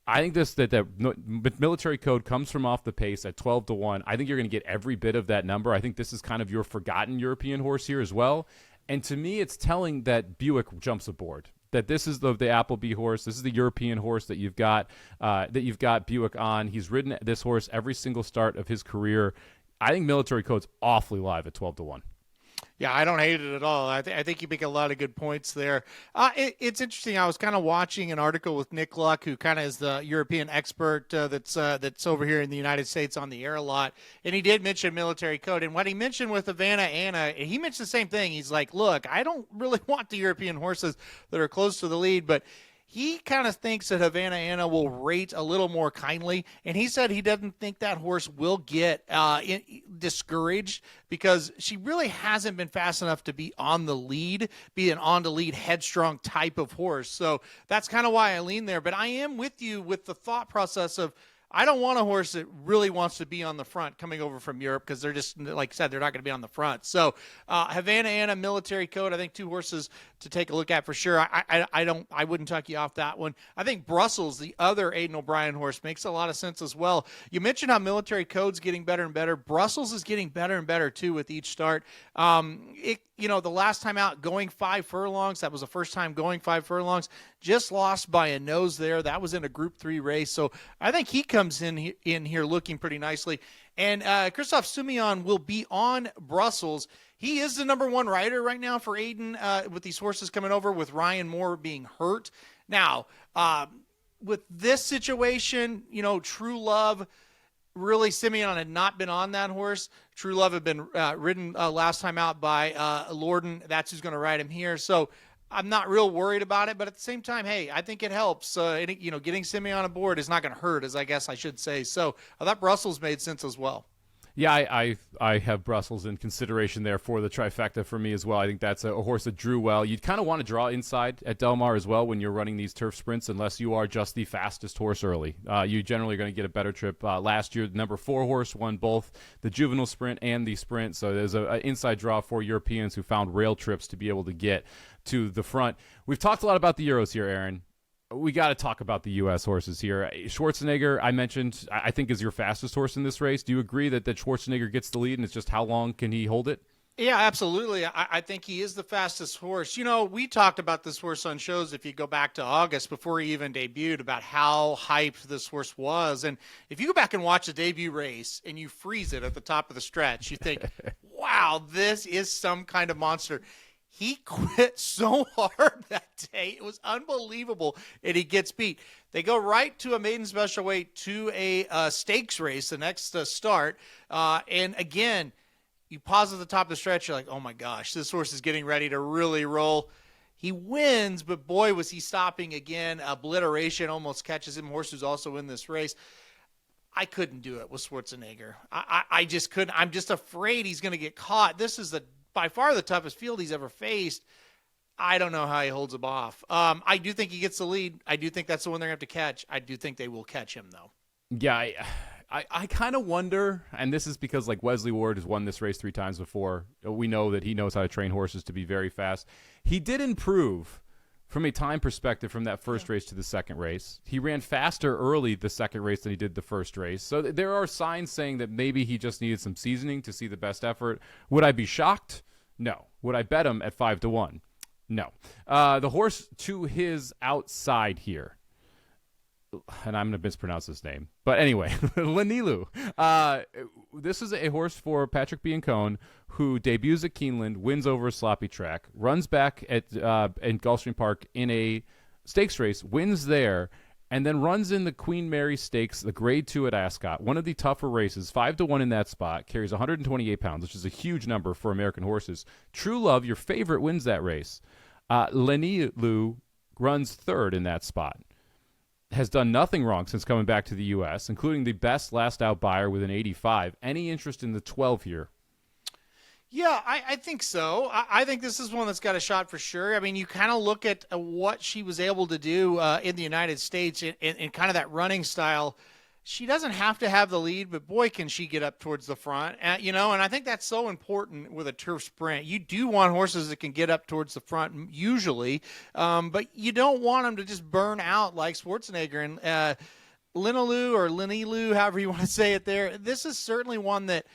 I think that Military Code comes from off the pace at 12-1. I think you're going to get every bit of that number. I think this is kind of your forgotten European horse here as well. And to me, it's telling that Buick jumps aboard. That this is the Appleby horse. This is the European horse that you've got Buick on. He's ridden this horse every single start of his career. I think Military Code's awfully live at 12-1. Yeah, I don't hate it at all. I think you make a lot of good points there. It's interesting. I was kind of watching an article with Nick Luck, who kind of is the European expert that's over here in the United States on the air a lot, and he did mention Military Code. And what he mentioned with Havana Anna, he mentioned the same thing. He's like, look, I don't really want the European horses that are close to the lead, but he kind of thinks that Havana Anna will rate a little more kindly, and he said he doesn't think that horse will get discouraged because she really hasn't been fast enough to be on the lead, be an on-the-lead headstrong type of horse. So that's kind of why I lean there. But I am with you with the thought process of I don't want a horse that really wants to be on the front coming over from Europe because they're just, like I said, they're not going to be on the front. So Havana Anna, Military Code, I think 2 horses to take a look at for sure. I wouldn't tuck you off that one. I think Brussels, the other Aidan O'Brien horse, makes a lot of sense as well. You mentioned how Military Code's getting better and better. Brussels is getting better and better too with each start. The last time out going 5 furlongs, that was the first time going 5 furlongs, just lost by a nose there. That was in a Group 3 race. So I think he comes in here looking pretty nicely. And Christoph Simeon will be on Brussels. He is the number 1 rider right now for Aidan with these horses coming over with Ryan Moore being hurt. Now, with this situation, True Love, really Simeon had not been on that horse. True Love had been ridden last time out by Lorden. That's who's going to ride him here. So I'm not real worried about it, but at the same time, hey, I think it helps. Getting Simeon on board is not going to hurt, as I guess I should say. So I thought Brussels made sense as well. Yeah, I have Brussels in consideration there for the trifecta for me as well. I think that's a horse that drew well. You'd kind of want to draw inside at Del Mar as well when you're running these turf sprints, unless you are just the fastest horse early. You generally are going to get a better trip. Last year, the number 4 horse won both the Juvenile sprint and the sprint, so there's an inside draw for Europeans who found rail trips to be able to get to the front. We've talked a lot about the Euros here, Aaron. We got to talk about the U.S. horses here. Schwarzenegger, I mentioned, I think is your fastest horse in this race. Do you agree that Schwarzenegger gets the lead, and it's just how long can he hold it? Yeah, absolutely. I think he is the fastest horse. We talked about this horse on shows, if you go back to August, before he even debuted, about how hyped this horse was. And if you go back and watch the debut race and you freeze it at the top of the stretch, you think, wow, this is some kind of monster. He quit so hard that day. It was unbelievable, and he gets beat. They go right to a maiden special weight to a stakes race, the next start. And again, you pause at the top of the stretch. You're like, oh, my gosh, this horse is getting ready to really roll. He wins, but boy, was he stopping again. Obliteration almost catches him. Horse who's also in this race. I couldn't do it with Schwarzenegger. I just couldn't. I'm just afraid he's going to get caught. This is by far the toughest field he's ever faced. I don't know how he holds him off. I do think he gets the lead. I do think that's the one they're going to have to catch. I do think they will catch him, though. Yeah, I kind of wonder, and this is because like Wesley Ward has won this race 3 times before. We know that he knows how to train horses to be very fast. He did improve from a time perspective from that first race to the second race. He ran faster early the second race than he did the first race. So there are signs saying that maybe he just needed some seasoning to see the best effort. Would I be shocked? No. Would I bet him at 5-1? No. The horse to his outside here, and I'm going to mispronounce his name. But anyway, Lanilu. This is a horse for Patrick Biancone, who debuts at Keeneland, wins over a sloppy track, runs back at in Gulfstream Park in a stakes race, wins there, and then runs in the Queen Mary Stakes, the Grade 2 at Ascot, one of the tougher races, 5-1 in that spot, carries 128 pounds, which is a huge number for American horses. True Love, your favorite, wins that race. Lanilu runs third in that spot. Has done nothing wrong since coming back to the U.S., including the best last-out buyer with an 85. Any interest in the 12 here? Yeah, I think so. I think this is one that's got a shot for sure. I mean, you kind of look at what she was able to do in the United States in kind of that running style. She doesn't have to have the lead, but boy, can she get up towards the front. And I think that's so important with a turf sprint. You do want horses that can get up towards the front usually, but you don't want them to just burn out like Schwarzenegger. And Lanilu, however you want to say it there, this is certainly one that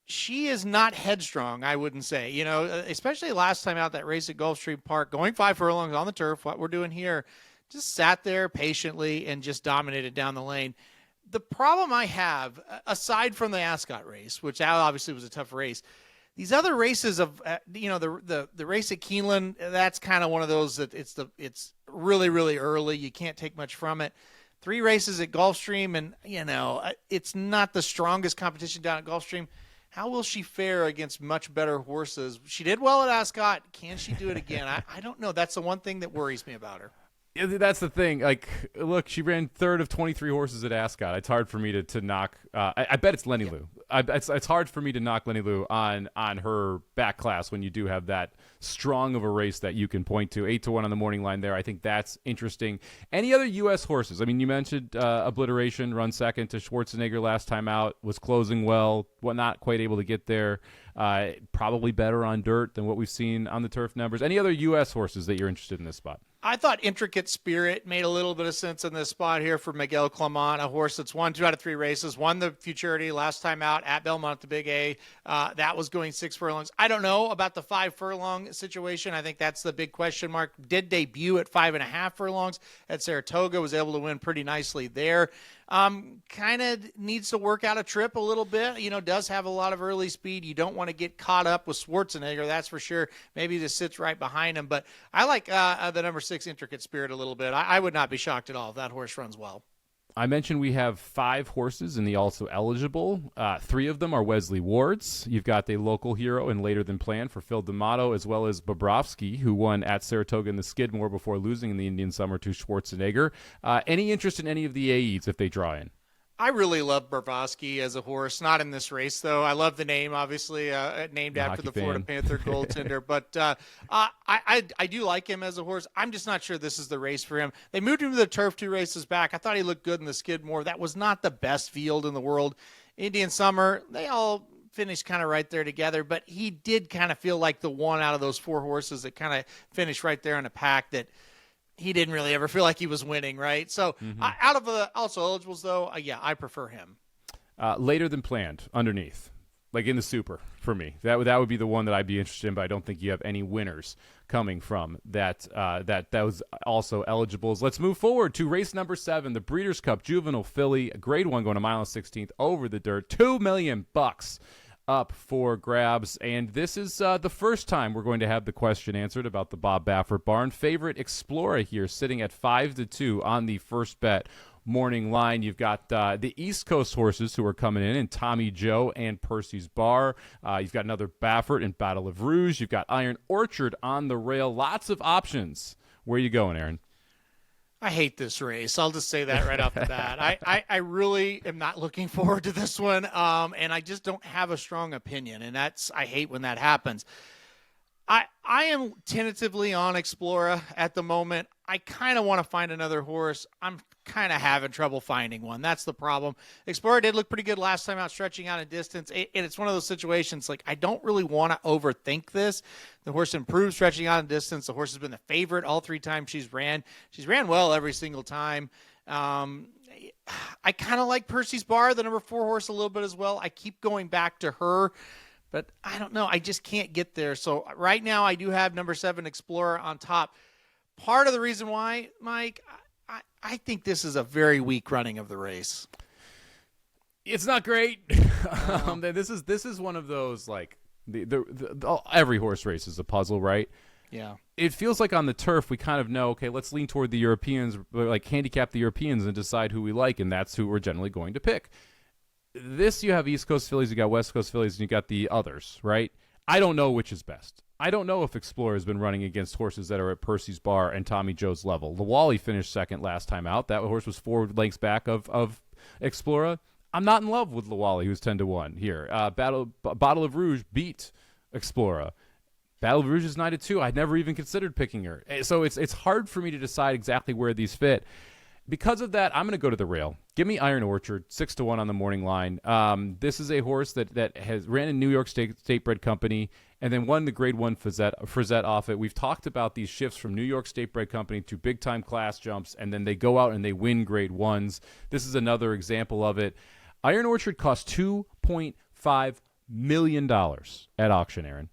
she is not headstrong, I wouldn't say. Especially last time out that race at Gulfstream Park, going 5 furlongs on the turf, what we're doing here, just sat there patiently and just dominated down the lane. The problem I have, aside from the Ascot race, which obviously was a tough race, these other races of, the race at Keeneland, that's kind of one of those that it's really, really early. You can't take much from it. 3 races at Gulfstream, and, it's not the strongest competition down at Gulfstream. How will she fare against much better horses? She did well at Ascot. Can she do it again? I don't know. That's the one thing that worries me about her. Yeah, that's the thing. Like, look, she ran third of 23 horses at Ascot. It's hard for me to knock. I bet it's Lenny Lou. It's hard for me to knock Lenny Lou on her back class when you do have that strong of a race that you can point to. 8-1 on the morning line there. I think that's interesting. Any other U.S. horses? I mean, you mentioned Obliteration, run second to Schwarzenegger last time out, was closing well, not quite able to get there. Probably better on dirt than what we've seen on the turf numbers. Any other U.S. horses that you're interested in this spot? I thought Intricate Spirit made a little bit of sense in this spot here for Miguel Clement, a horse that's won 2 out of 3 races, won the Futurity last time out at Belmont at the Big A. That was going 6 furlongs. I don't know about the 5 furlong situation. I think that's the big question mark. Did debut at 5.5 furlongs at Saratoga, was able to win pretty nicely there. Kind of needs to work out a trip a little bit, does have a lot of early speed. You don't want to get caught up with Schwarzenegger, that's for sure. Maybe just sits right behind him, but I like the number 6 Intricate Spirit a little bit. I would not be shocked at all if that horse runs well. I mentioned we have 5 horses in the also eligible. 3 of them are Wesley Ward's. You've got the local hero and Later Than Planned for Phil D'Amato, as well as Bobrovsky, who won at Saratoga in the Skidmore before losing in the Indian Summer to Schwarzenegger. Any interest in any of the AEs if they draw in? I really love Bobrovsky as a horse. Not in this race, though. I love the name, obviously, named after the Florida Panther goaltender. But I do like him as a horse. I'm just not sure this is the race for him. They moved him to the turf 2 races back. I thought he looked good in the Skidmore. That was not the best field in the world. Indian Summer, they all finished kind of right there together. But he did kind of feel like the one out of those 4 horses that kind of finished right there in a pack that he didn't really ever feel like he was winning, right? So out of the also eligibles, though, I prefer him. Later Than Planned, underneath, like in the super for me. That would be the one that I'd be interested in, but I don't think you have any winners coming from that was also eligibles. Let's move forward to race number 7, the Breeders' Cup Juvenile Filly, Grade 1 going a mile and 16th over the dirt, $2 million. up for grabs, and this is the first time we're going to have the question answered about the Bob Baffert barn. Favorite Explorer here sitting at 5-2 on the first bet morning line. You've got the East Coast horses who are coming in, and Tommy Joe and Percy's Bar. You've got another Baffert in Battle of Rouge. You've got Iron Orchard on the rail. Lots of options. Where are you going, Aaron? I hate this race. I'll just say that right off the bat. I really am not looking forward to this one, and I just don't have a strong opinion, and I hate when that happens. I am tentatively on Explorer at the moment. I kind of want to find another horse. I'm kind of having trouble finding one. That's the problem. Explorer did look pretty good last time out, stretching out in distance. And it's one of those situations, like, I don't really want to overthink this. The horse improved stretching out in distance. The horse has been the favorite all 3 times she's ran. She's ran well every single time. I kind of like Percy's Bar, the number 4 horse, a little bit as well. I keep going back to her, but I don't know. I just can't get there. So right now I do have number 7 Explorer on top. Part of the reason why, Mike, I think this is a very weak running of the race. It's not great. This is one of those, like, every horse race is a puzzle, right? Yeah. It feels like on the turf we kind of know, okay, let's lean toward the Europeans, like handicap the Europeans and decide who we like, and that's who we're generally going to pick. This, you have East Coast Fillies, you got West Coast Fillies, and you got the others, right? I don't know which is best. I don't know if Explorer has been running against horses that are at Percy's Bar and Tommy Joe's level. Lawali finished second last time out. That horse was 4 lengths back of Explorer. I'm not in love with Lawali, who's 10-1 here. Bottle of Rouge beat Explorer. Battle of Rouge is 9-2. I'd never even considered picking her. So it's hard for me to decide exactly where these fit. Because of that, I'm going to go to the rail. Give me Iron Orchard, 6-1 on the morning line. This is a horse that has ran in New York State Bred Company and then won the Grade 1 Frizette off it. We've talked about these shifts from New York State Bred Company to big-time class jumps, and then they go out and they win Grade 1s. This is another example of it. Iron Orchard cost $2.5 million at auction, Aaron,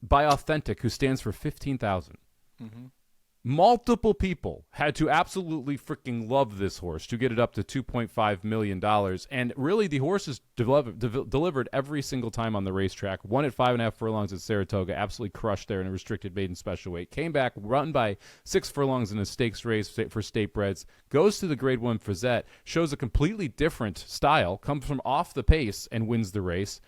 by Authentic, who stands for $15,000. Mm-hmm. Multiple people had to absolutely freaking love this horse to get it up to $2.5 million. And really, the horse has delivered every single time on the racetrack. Won at 5.5 furlongs at Saratoga, absolutely crushed there in a restricted maiden special weight. Came back, run by 6 furlongs in a stakes race for state breds. Goes to the Grade 1 Frizette, shows a completely different style, comes from off the pace, and wins the race.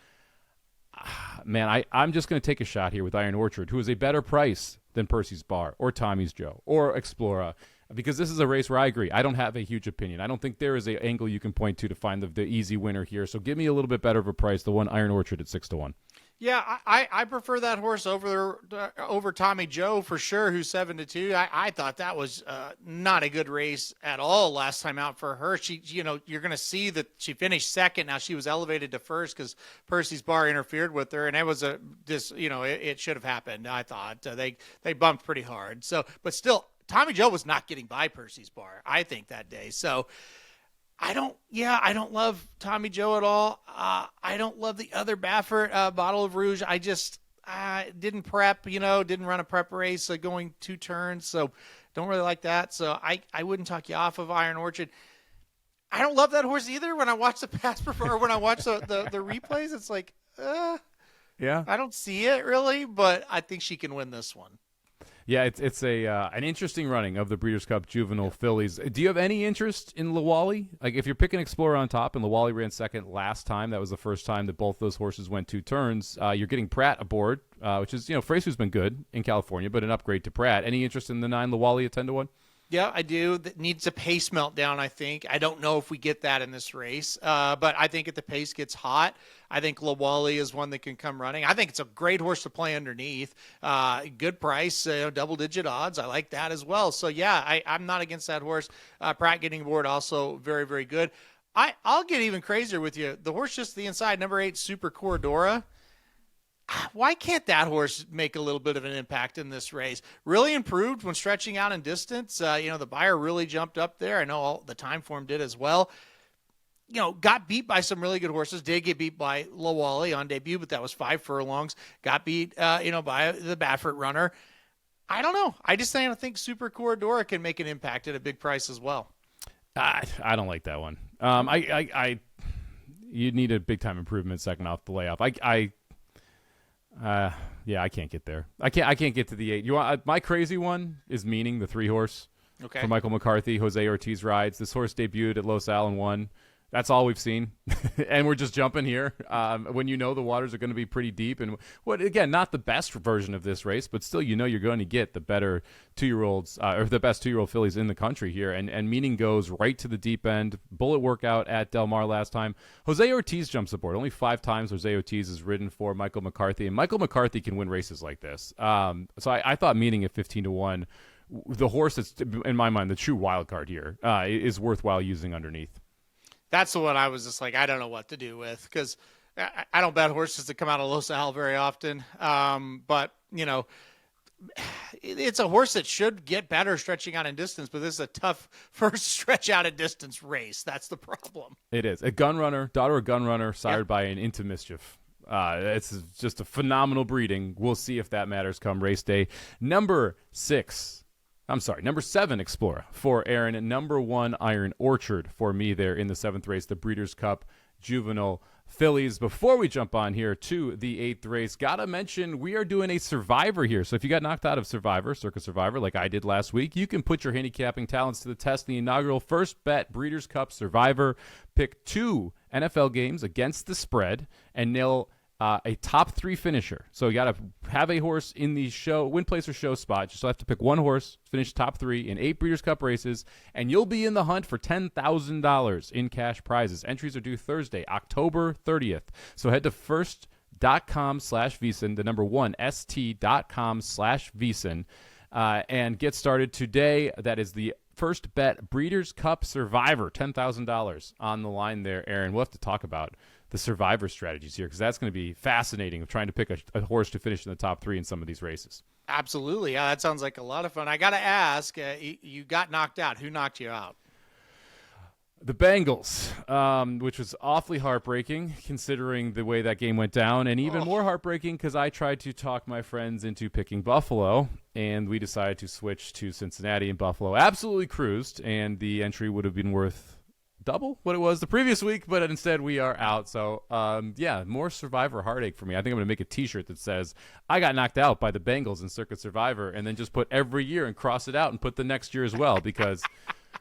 Man, I'm just going to take a shot here with Iron Orchard, who is a better price than Percy's Bar or Tommy's Joe or Explorer, because this is a race where I agree. I don't have a huge opinion. I don't think there is an angle you can point to find the easy winner here. So give me a little bit better of a price, the one Iron Orchard at 6-1. Yeah, I prefer that horse over Tommy Joe for sure, who's 7-2. I thought that was not a good race at all last time out for her. She, you're going to see that she finished second. Now she was elevated to first because Percy's Bar interfered with her, and it was it should have happened. I thought they bumped pretty hard. So, but still, Tommy Joe was not getting by Percy's Bar, I think, that day. So. I don't love Tommy Joe at all. I don't love the other Baffert, Bottle of Rouge. I just didn't prep, didn't run a prep race going 2 turns, so don't really like that. So I wouldn't talk you off of Iron Orchard. I don't love that horse either. When I watch the past or when I watch the replays, it's like, yeah, I don't see it really, but I think she can win this one. Yeah, it's an interesting running of the Breeders' Cup Juvenile Fillies. Do you have any interest in Lawali? Like, if you're picking Explorer on top and Lawali ran second last time, that was the first time that both those horses went 2 turns. You're getting Pratt aboard, which is, Fraser's been good in California, but an upgrade to Pratt. Any interest in the 9 Lawali at 10-1? Yeah, I do. That needs a pace meltdown, I think. I don't know if we get that in this race, but I think if the pace gets hot, I think Lawali is one that can come running. I think it's a great horse to play underneath. Good price, double-digit odds. I like that as well. So, yeah, I'm not against that horse. Pratt getting aboard also very, very good. I'll get even crazier with you. The horse just to the inside, number 8, Super Corridora. Why can't that horse make a little bit of an impact in this race? Really improved when stretching out in distance. The buyer really jumped up there. I know all the time form did as well. Got beat by some really good horses. Did get beat by Lawali on debut, but that was 5 furlongs. Got beat, by the Baffert runner. I don't know. I think Super Corridora can make an impact at a big price as well. I don't like that one. you'd need a big time improvement second off the layoff. I can't get there. I can't get to the 8. You want my crazy one is Meaning, the 3-horse for Michael McCarthy. Jose Ortiz rides. This horse debuted at Los Al and won. That's all we've seen, and we're just jumping here when the waters are going to be pretty deep. And again, not the best version of this race, but still, you're going to get the better 2-year-olds or the best 2-year-old fillies in the country here. And Meaning goes right to the deep end. Bullet workout at Del Mar last time. Jose Ortiz jumps aboard. Only 5 times Jose Ortiz is ridden for Michael McCarthy, and Michael McCarthy can win races like this. So I thought Meaning at 15-1, the horse that's in my mind the true wild card here, is worthwhile using underneath. That's the one I was just like, I don't know what to do with, because I don't bet horses that come out of Los Al very often. But, it's a horse that should get better stretching out in distance, but this is a tough first stretch out in distance race. That's the problem. It is. A gun runner, daughter of a gun runner, sired by an Into Mischief. It's just a phenomenal breeding. We'll see if that matters come race day. Number 7 Explorer for Aaron, and number 1 Iron Orchard for me there in the 7th race, the Breeders' Cup Juvenile Fillies. Before we jump on here to the 8th race, gotta mention we are doing a Survivor here. So if you got knocked out of Survivor, Circa Survivor, like I did last week, you can put your handicapping talents to the test in the inaugural First Bet Breeders' Cup Survivor. Pick 2 NFL games against the spread and nail a top 3 finisher. So you got to have a horse in the show, win, place, or show spot. You just have to pick one horse, finish top 3 in 8 Breeders' Cup races, and you'll be in the hunt for $10,000 in cash prizes. Entries are due Thursday, October 30th. So head to first.com/VSiN, the number 1, st.com/VSiN, and get started today. That is the First Bet Breeders' Cup Survivor, $10,000 on the line there, Aaron. We'll have to talk about the Survivor strategies here, because that's going to be fascinating, of trying to pick a horse to finish in the top 3 in some of these races. Absolutely. Yeah, that sounds like a lot of fun. I got to ask, you got knocked out. Who knocked you out? The Bengals, which was awfully heartbreaking considering the way that game went down, and even more heartbreaking because I tried to talk my friends into picking Buffalo, and we decided to switch to Cincinnati, and Buffalo absolutely cruised, and the entry would have been worth double what it was the previous week, but instead we are out. So, more Survivor heartache for me. I think I'm going to make a T-shirt that says, I got knocked out by the Bengals in Circuit Survivor, and then just put every year and cross it out and put the next year as well, because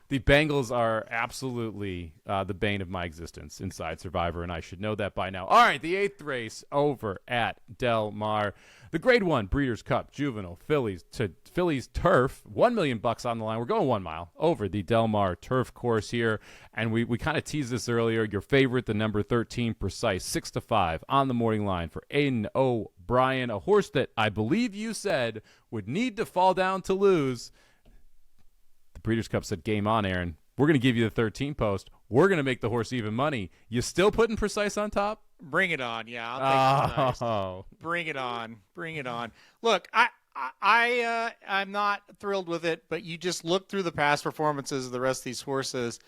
the Bengals are absolutely the bane of my existence inside Survivor, and I should know that by now. All right, the 8th race over at Del Mar. The Grade 1 Breeders' Cup Juvenile Fillies Turf, $1 million on the line. We're going 1 mile over the Del Mar Turf course here, and we kind of teased this earlier. Your favorite, the number 13 Precise, 6-5 on the morning line for Aiden O'Brien, a horse that I believe you said would need to fall down to lose. The Breeders' Cup said, game on, Aaron. We're going to give you the 13 post. We're going to make the horse even money. You still putting Precise on top? Bring it on. Yeah, I'll take Precise. Bring it on. Bring it on. Look, I'm not thrilled with it, but you just look through the past performances of the rest of these horses.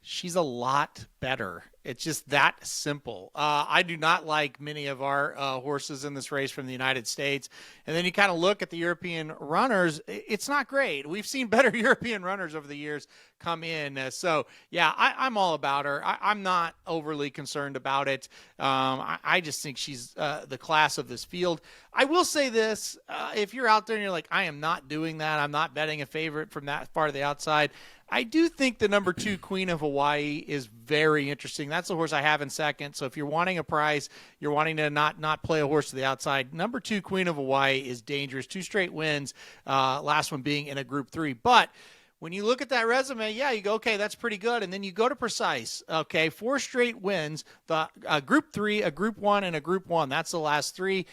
She's a lot better. It's just that simple. I do not like many of our horses in this race from the United States. And then you kind of look at the European runners. It's not great. We've seen better European runners over the years come in. I'm all about her. I'm not overly concerned about it. I just think she's the class of this field. I will say this. If you're out there and you're like, I am not doing that, I'm not betting a favorite from that far to the outside, I do think the number 2 Queen of Hawaii is very interesting. That's the horse I have in second. So if you're wanting a price, you're wanting to not play a horse to the outside, number 2 Queen of Hawaii is dangerous. 2 straight wins, last one being in a Group 3. But when you look at that resume, you go, okay, that's pretty good. And then you go to Precise, okay, 4 straight wins, the Group 3, a Group 1, and a Group 1. That's the last 3.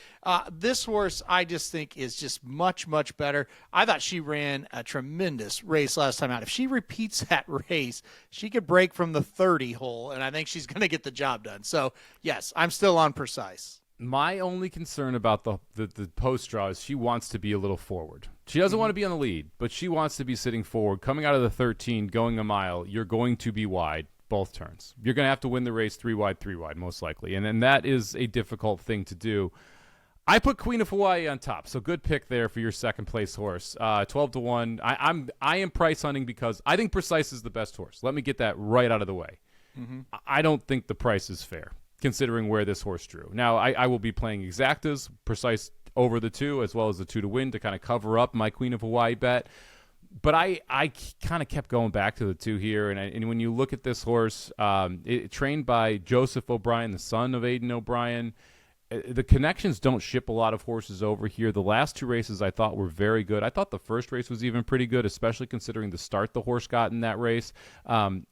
This horse, I just think, is just much, much better. I thought she ran a tremendous race last time out. If she repeats that race, she could break from the 30 hole, and I think she's going to get the job done. So, yes, I'm still on Precise. My only concern about the post draw is she wants to be a little forward. She doesn't want to be on the lead, but she wants to be sitting forward. Coming out of the 13, going a mile, you're going to be wide both turns. You're going to have to win the race 3 wide, most likely. And then that is a difficult thing to do. I put Queen of Hawaii on top, so good pick there for your second place horse. 12-1. I am price hunting because I think Precise is the best horse. Let me get that right out of the way. I don't think the price is fair, considering where this horse drew. Now, I will be playing exactas, precise over the 2, as well as the 2 to win to kind of cover up my Queen of Hawaii bet. But I kind of kept going back to the 2 here, and when you look at this horse, trained by Joseph O'Brien, the son of Aidan O'Brien, the connections don't ship a lot of horses over here. The last 2 races I thought were very good. I thought the first race was even pretty good, especially considering the start the horse got in that race.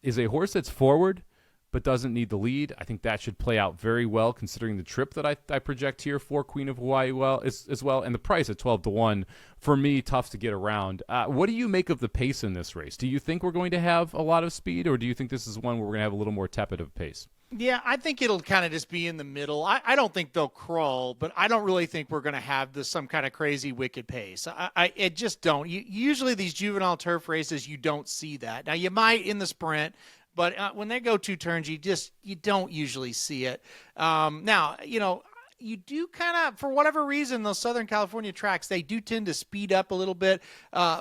Is a horse that's forward but doesn't need the lead. I think that should play out very well considering the trip that I project here for Queen of Hawaii as well. And the price at 12-1, for me, tough to get around. What do you make of the pace in this race? Do you think we're going to have a lot of speed, or do you think this is one where we're going to have a little more tepid of pace? Yeah, I think it'll kind of just be in the middle. I don't think they'll crawl, but I don't really think we're going to have some kind of crazy wicked pace. I just don't. Usually these juvenile turf races, you don't see that. Now, you might in the sprint, but when they go 2 turns, you don't usually see it. Now, you do kind of, for whatever reason, those Southern California tracks, they do tend to speed up a little bit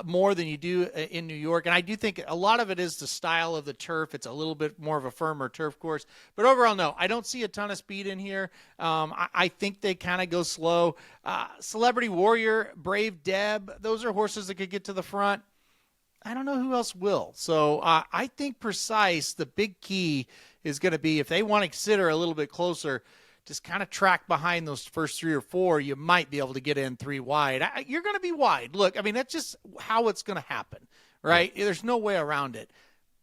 more than you do in New York. And I do think a lot of it is the style of the turf. It's a little bit more of a firmer turf course. But overall, no, I don't see a ton of speed in here. I think they kind of go slow. Celebrity Warrior, Brave Deb, those are horses that could get to the front. I don't know who else will. So I think Precise, the big key is going to be, if they want to consider a little bit closer, just kind of track behind those first 3 or 4, you might be able to get in 3 wide. You're going to be wide. Look, I mean, that's just how it's going to happen, right? Yeah. There's no way around it.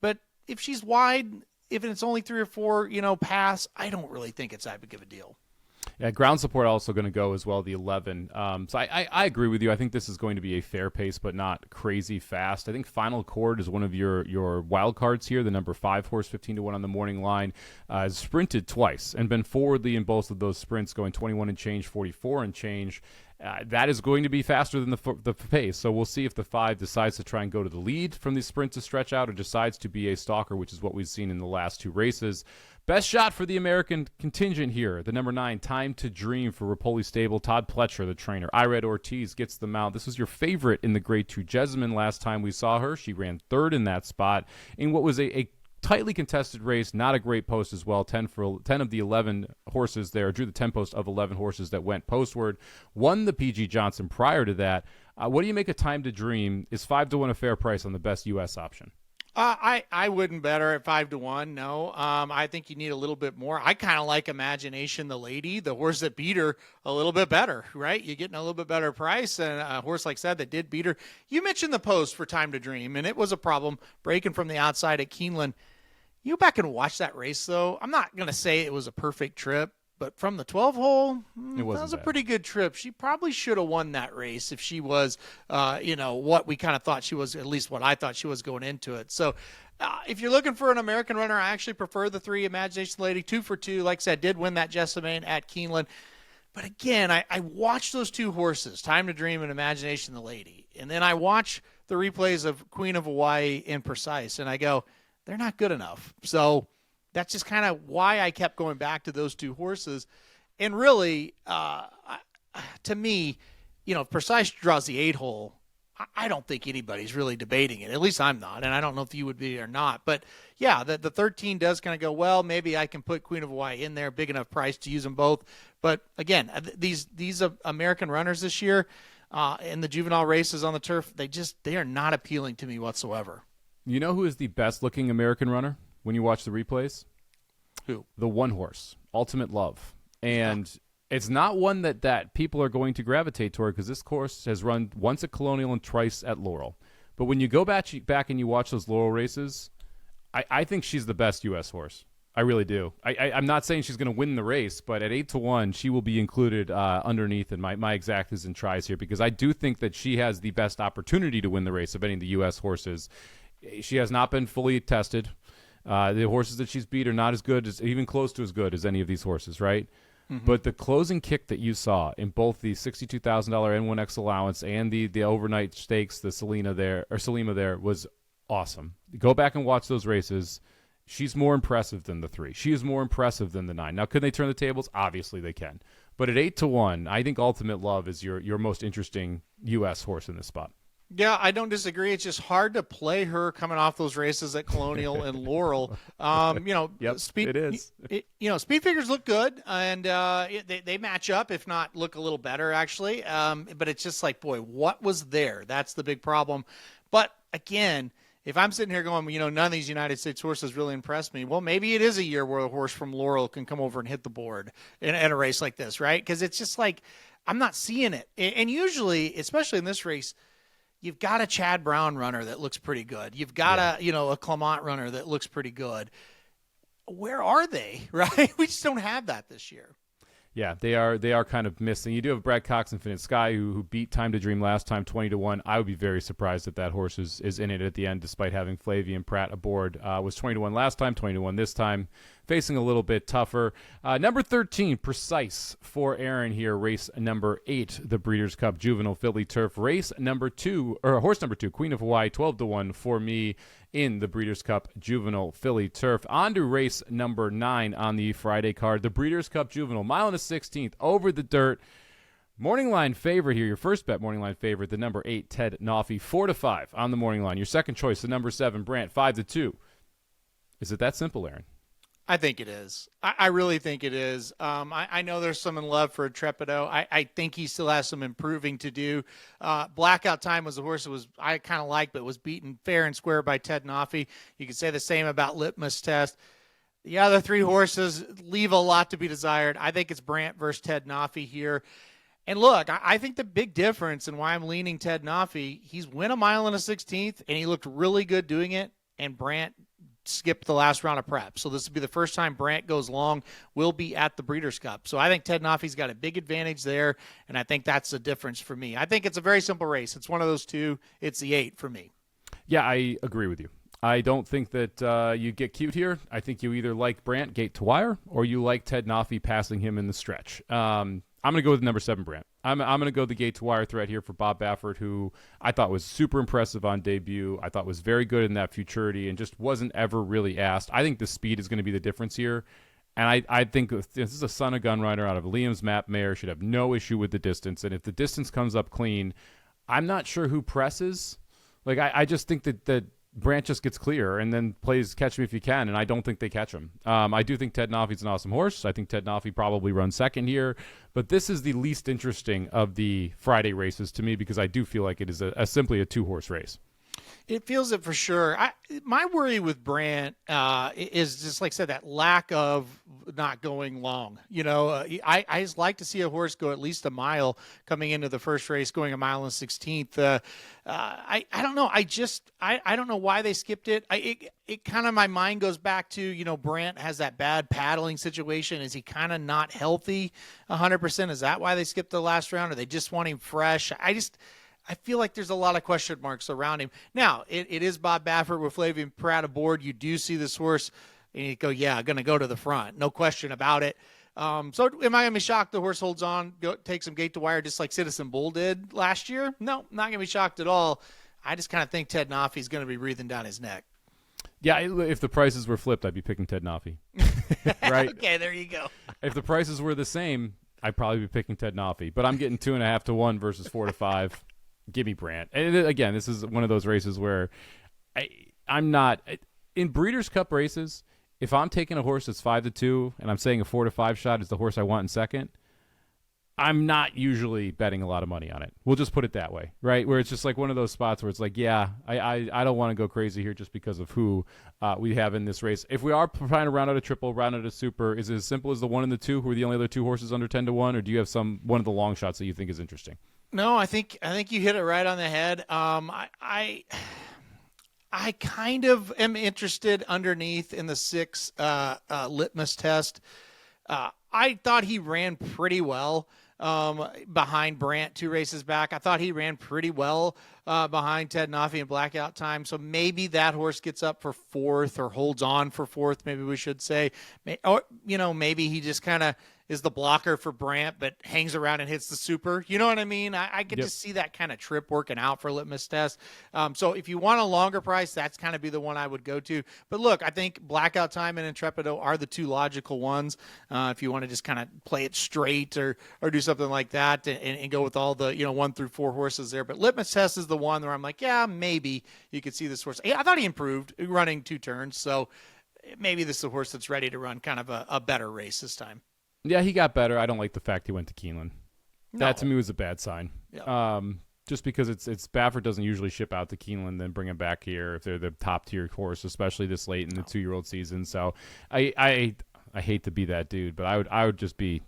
But if she's wide, if it's only 3 or 4, pass, I don't really think it's that big of a deal. Yeah, ground support also going to go as well, the 11. So I agree with you. I think this is going to be a fair pace, but not crazy fast. I think Final Accord is one of your wild cards here. The number 5 horse, 15-1 on the morning line, has sprinted twice and been forwardly in both of those sprints, going 21 and change, 44 and change. That is going to be faster than the pace. So we'll see if the 5 decides to try and go to the lead from the sprint to stretch out, or decides to be a stalker, which is what we've seen in the last 2 races. Best shot for the American contingent here, the number 9, Time to Dream for Rapoli Stable. Todd Pletcher, the trainer. Irad Ortiz gets the mount. This was your favorite in the Grade 2 Jessamine last time we saw her. She ran 3rd in that spot in what was a tightly contested race, not a great post as well. 10 of the 11 horses there, drew the 10 post of 11 horses that went postward. Won the PG Johnson prior to that. What do you make of Time to Dream? Is 5-1 a fair price on the best U.S. option? I wouldn't bet her at 5-1. No, I think you need a little bit more. I kind of like Imagination the Lady, the horse that beat her, a little bit better, right? You're getting a little bit better price, and a horse like that did beat her. You mentioned the post for Time to Dream, and it was a problem breaking from the outside at Keeneland. You go back and watch that race, though. I'm not going to say it was a perfect trip, but from the 12 hole, that was a pretty good trip. She probably should have won that race if she was, what we kind of thought she was, at least what I thought she was going into it. So if you're looking for an American runner, I actually prefer the 3, Imagination Lady, 2 for 2. Like I said, did win that Jessamine at Keeneland. But again, I watched those 2 horses, Time to Dream and Imagination the Lady. And then I watch the replays of Queen of Hawaii and Precise, and I go, they're not good enough. So that's just kind of why I kept going back to those 2 horses. And really, to me, if Precise draws the 8 hole, I don't think anybody's really debating it. At least I'm not, and I don't know if you would be or not. But, yeah, the 13 does kind of go, well, maybe I can put Queen of Hawaii in there, big enough price to use them both. But, again, these American runners this year in the juvenile races on the turf, they are not appealing to me whatsoever. You know who is the best-looking American runner when you watch the replays? Who? The 1 horse, Ultimate Love. And it's not one that people are going to gravitate toward, because this horse has run once at Colonial and twice at Laurel. But when you go back and you watch those Laurel races, I think she's the best U.S. horse. I really do. I'm not saying she's going to win the race, but at 8-1, she will be included underneath in my exactas and tries here, because I do think that she has the best opportunity to win the race of any of the U.S. horses. She has not been fully tested. The horses that she's beat are not as good, even close to as good as any of these horses, right? Mm-hmm. But the closing kick that you saw in both the $62,000 N1X allowance and the overnight stakes, the Selima there, was awesome. Go back and watch those races. She's more impressive than the 3. She is more impressive than the 9. Now, could they turn the tables? Obviously they can. But at 8-1, I think Ultimate Love is your most interesting U.S. horse in this spot. Yeah, I don't disagree. It's just hard to play her coming off those races at Colonial and Laurel. Yep, speed, it is. Speed figures look good, and they match up, if not look a little better, actually. But it's just like, boy, what was there? That's the big problem. But again, if I'm sitting here going, none of these United States horses really impressed me, well, maybe it is a year where a horse from Laurel can come over and hit the board in a race like this, right? Because it's just like, I'm not seeing it. And usually, especially in this race, you've got a Chad Brown runner that looks pretty good. You've got a Clement runner that looks pretty good. Where are they, right? We just don't have that this year. Yeah, they are kind of missing. You do have Brad Cox and Infinite Sky who beat Time to Dream last time 20-1. I would be very surprised if that horse is in it at the end, despite having Flavian Pratt aboard. Was 20-1 last time, 20-1 this time, facing a little bit tougher. Number 13, Precise for Aaron here. Race number 8, the Breeders' Cup Juvenile Filly Turf. Race number 2, or horse number 2, Queen of Hawaii, 12-1 for me in the Breeders' Cup Juvenile Filly Turf. On to race number 9 on the Friday card, the Breeders' Cup Juvenile, mile and a 16th over the dirt. Morning line favorite here, your first bet morning line favorite, the number 8, Ted Noffey, 4-5 on the morning line. Your second choice, the number 7, Brant, 5-2. Is it that simple, Aaron? I think it is. I really think it is. I know there's some in love for Trepido. I think he still has some improving to do. Blackout Time was a horse that I kind of liked, but was beaten fair and square by Ted Noffey. You could say the same about Litmus Test. The other 3 horses leave a lot to be desired. I think it's Brant versus Ted Noffey here. And look, I think the big difference and why I'm leaning Ted Noffey, he's win a mile and a 16th, and he looked really good doing it, and Brant skipped the last round of prep. So this will be the first time Brant goes long, will be at the Breeders' Cup. So I think Ted Noffey's got a big advantage there, and I think that's the difference for me. I think it's a very simple race. It's one of those 2. It's the 8 for me. Yeah, I agree with you. I don't think that you get cute here. I think you either like Brant gate to wire or you like Ted Noffey passing him in the stretch. I'm going to go with number 7, Brant. I'm going to go the gate to wire threat here for Bob Baffert, who I thought was super impressive on debut. I thought was very good in that futurity and just wasn't ever really asked. I think the speed is going to be the difference here. And I think this is a son of gun rider out of Liam's map mare, should have no issue with the distance. And if the distance comes up clean, I'm not sure who presses. Like, I just think that Brant just gets clear and then plays catch me if you can, and I don't think they catch him. I do think Ted Noffey's an awesome horse. I think Ted Noffey probably runs second here, but this is the least interesting of the Friday races to me because I do feel like it is simply a 2-horse race. It feels it for sure. My worry with Brant is just, like I said, that lack of not going long. I just like to see a horse go at least a mile coming into the first race, going a mile and 16th. I don't know. I don't know why they skipped it. It kind of, my mind goes back to, Brant has that bad paddling situation. Is he kind of not healthy 100%? Is that why they skipped the last round? Or they just want him fresh? I feel like there's a lot of question marks around him. Now, it is Bob Baffert with Flavian Pratt aboard. You do see this horse, and you go, yeah, going to go to the front. No question about it. So am I going to be shocked the horse holds on, takes him gate to wire just like Citizen Bull did last year? No, not going to be shocked at all. I just kind of think Ted Noffey's going to be breathing down his neck. Yeah, if the prices were flipped, I'd be picking Ted Noffey. Right? Okay, there you go. If the prices were the same, I'd probably be picking Ted Noffey. But I'm getting 2.5-1 versus 4-5. Give me Brant. And again, this is one of those races where I'm not in Breeders' Cup races. If I'm taking a horse that's 5-2 and I'm saying a 4-5 shot is the horse I want in second, I'm not usually betting a lot of money on it. We'll just put it that way, right? Where it's just like one of those spots where it's like, yeah, I don't want to go crazy here just because of who we have in this race. If we are trying to round out a triple, round out a super, is it as simple as the 1 and the 2 who are the only other 2 horses under 10-1, or do you have one of the long shots that you think is interesting? No, I think you hit it right on the head. I kind of am interested underneath in the 6 Litmus Test. I thought he ran pretty well behind Brant 2 races back. I thought he ran pretty well behind Ted Noffey in Blackout Time. So maybe that horse gets up for 4th or holds on for 4th, maybe we should say. Or, maybe he just kind of the blocker for Brandt, but hangs around and hits the super. You know what I mean? I get to see that kind of trip working out for litmus test. So if you want a longer price, that's kind of be the one I would go to. But look, I think Blackout Time and Intrepido are the two logical ones. If you want to just kind of play it straight or do something like that and go with all the 1 through 4 horses there. But litmus test is the one where I'm like, yeah, maybe you could see this horse. I thought he improved running 2 turns, so maybe this is a horse that's ready to run kind of a better race this time. Yeah, he got better. I don't like the fact he went to Keeneland. No. That to me was a bad sign. Yeah. Just because it's Baffert doesn't usually ship out to Keeneland then bring him back here if they're the top tier horse, especially this late in the 2-year-old season. So I hate to be that dude, but I would just be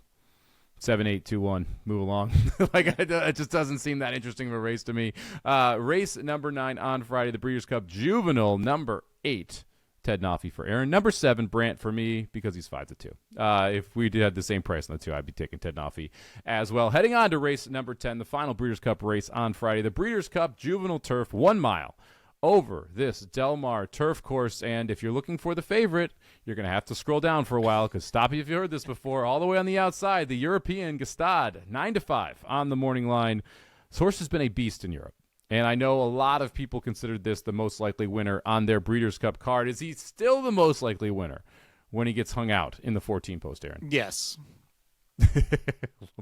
7-8-2-1, move along. It just doesn't seem that interesting of a race to me. Race number 9 on Friday, the Breeders' Cup Juvenile, number 8. Ted Nafi for Aaron. Number 7, Brandt for me, because he's 5-2. If we did have the same price on the 2, I'd be taking Ted Nafi as well. Heading on to race number 10, the final Breeders' Cup race on Friday. The Breeders' Cup Juvenile Turf, 1 mile over this Del Mar turf course. And if you're looking for the favorite, you're going to have to scroll down for a while, because stop if you heard this before. All the way on the outside, the European Gstaad, 9-5 on the morning line. This horse has been a beast in Europe. And I know a lot of people considered this the most likely winner on their Breeders' Cup card. Is he still the most likely winner when he gets hung out in the 14 post, Aaron? Yes.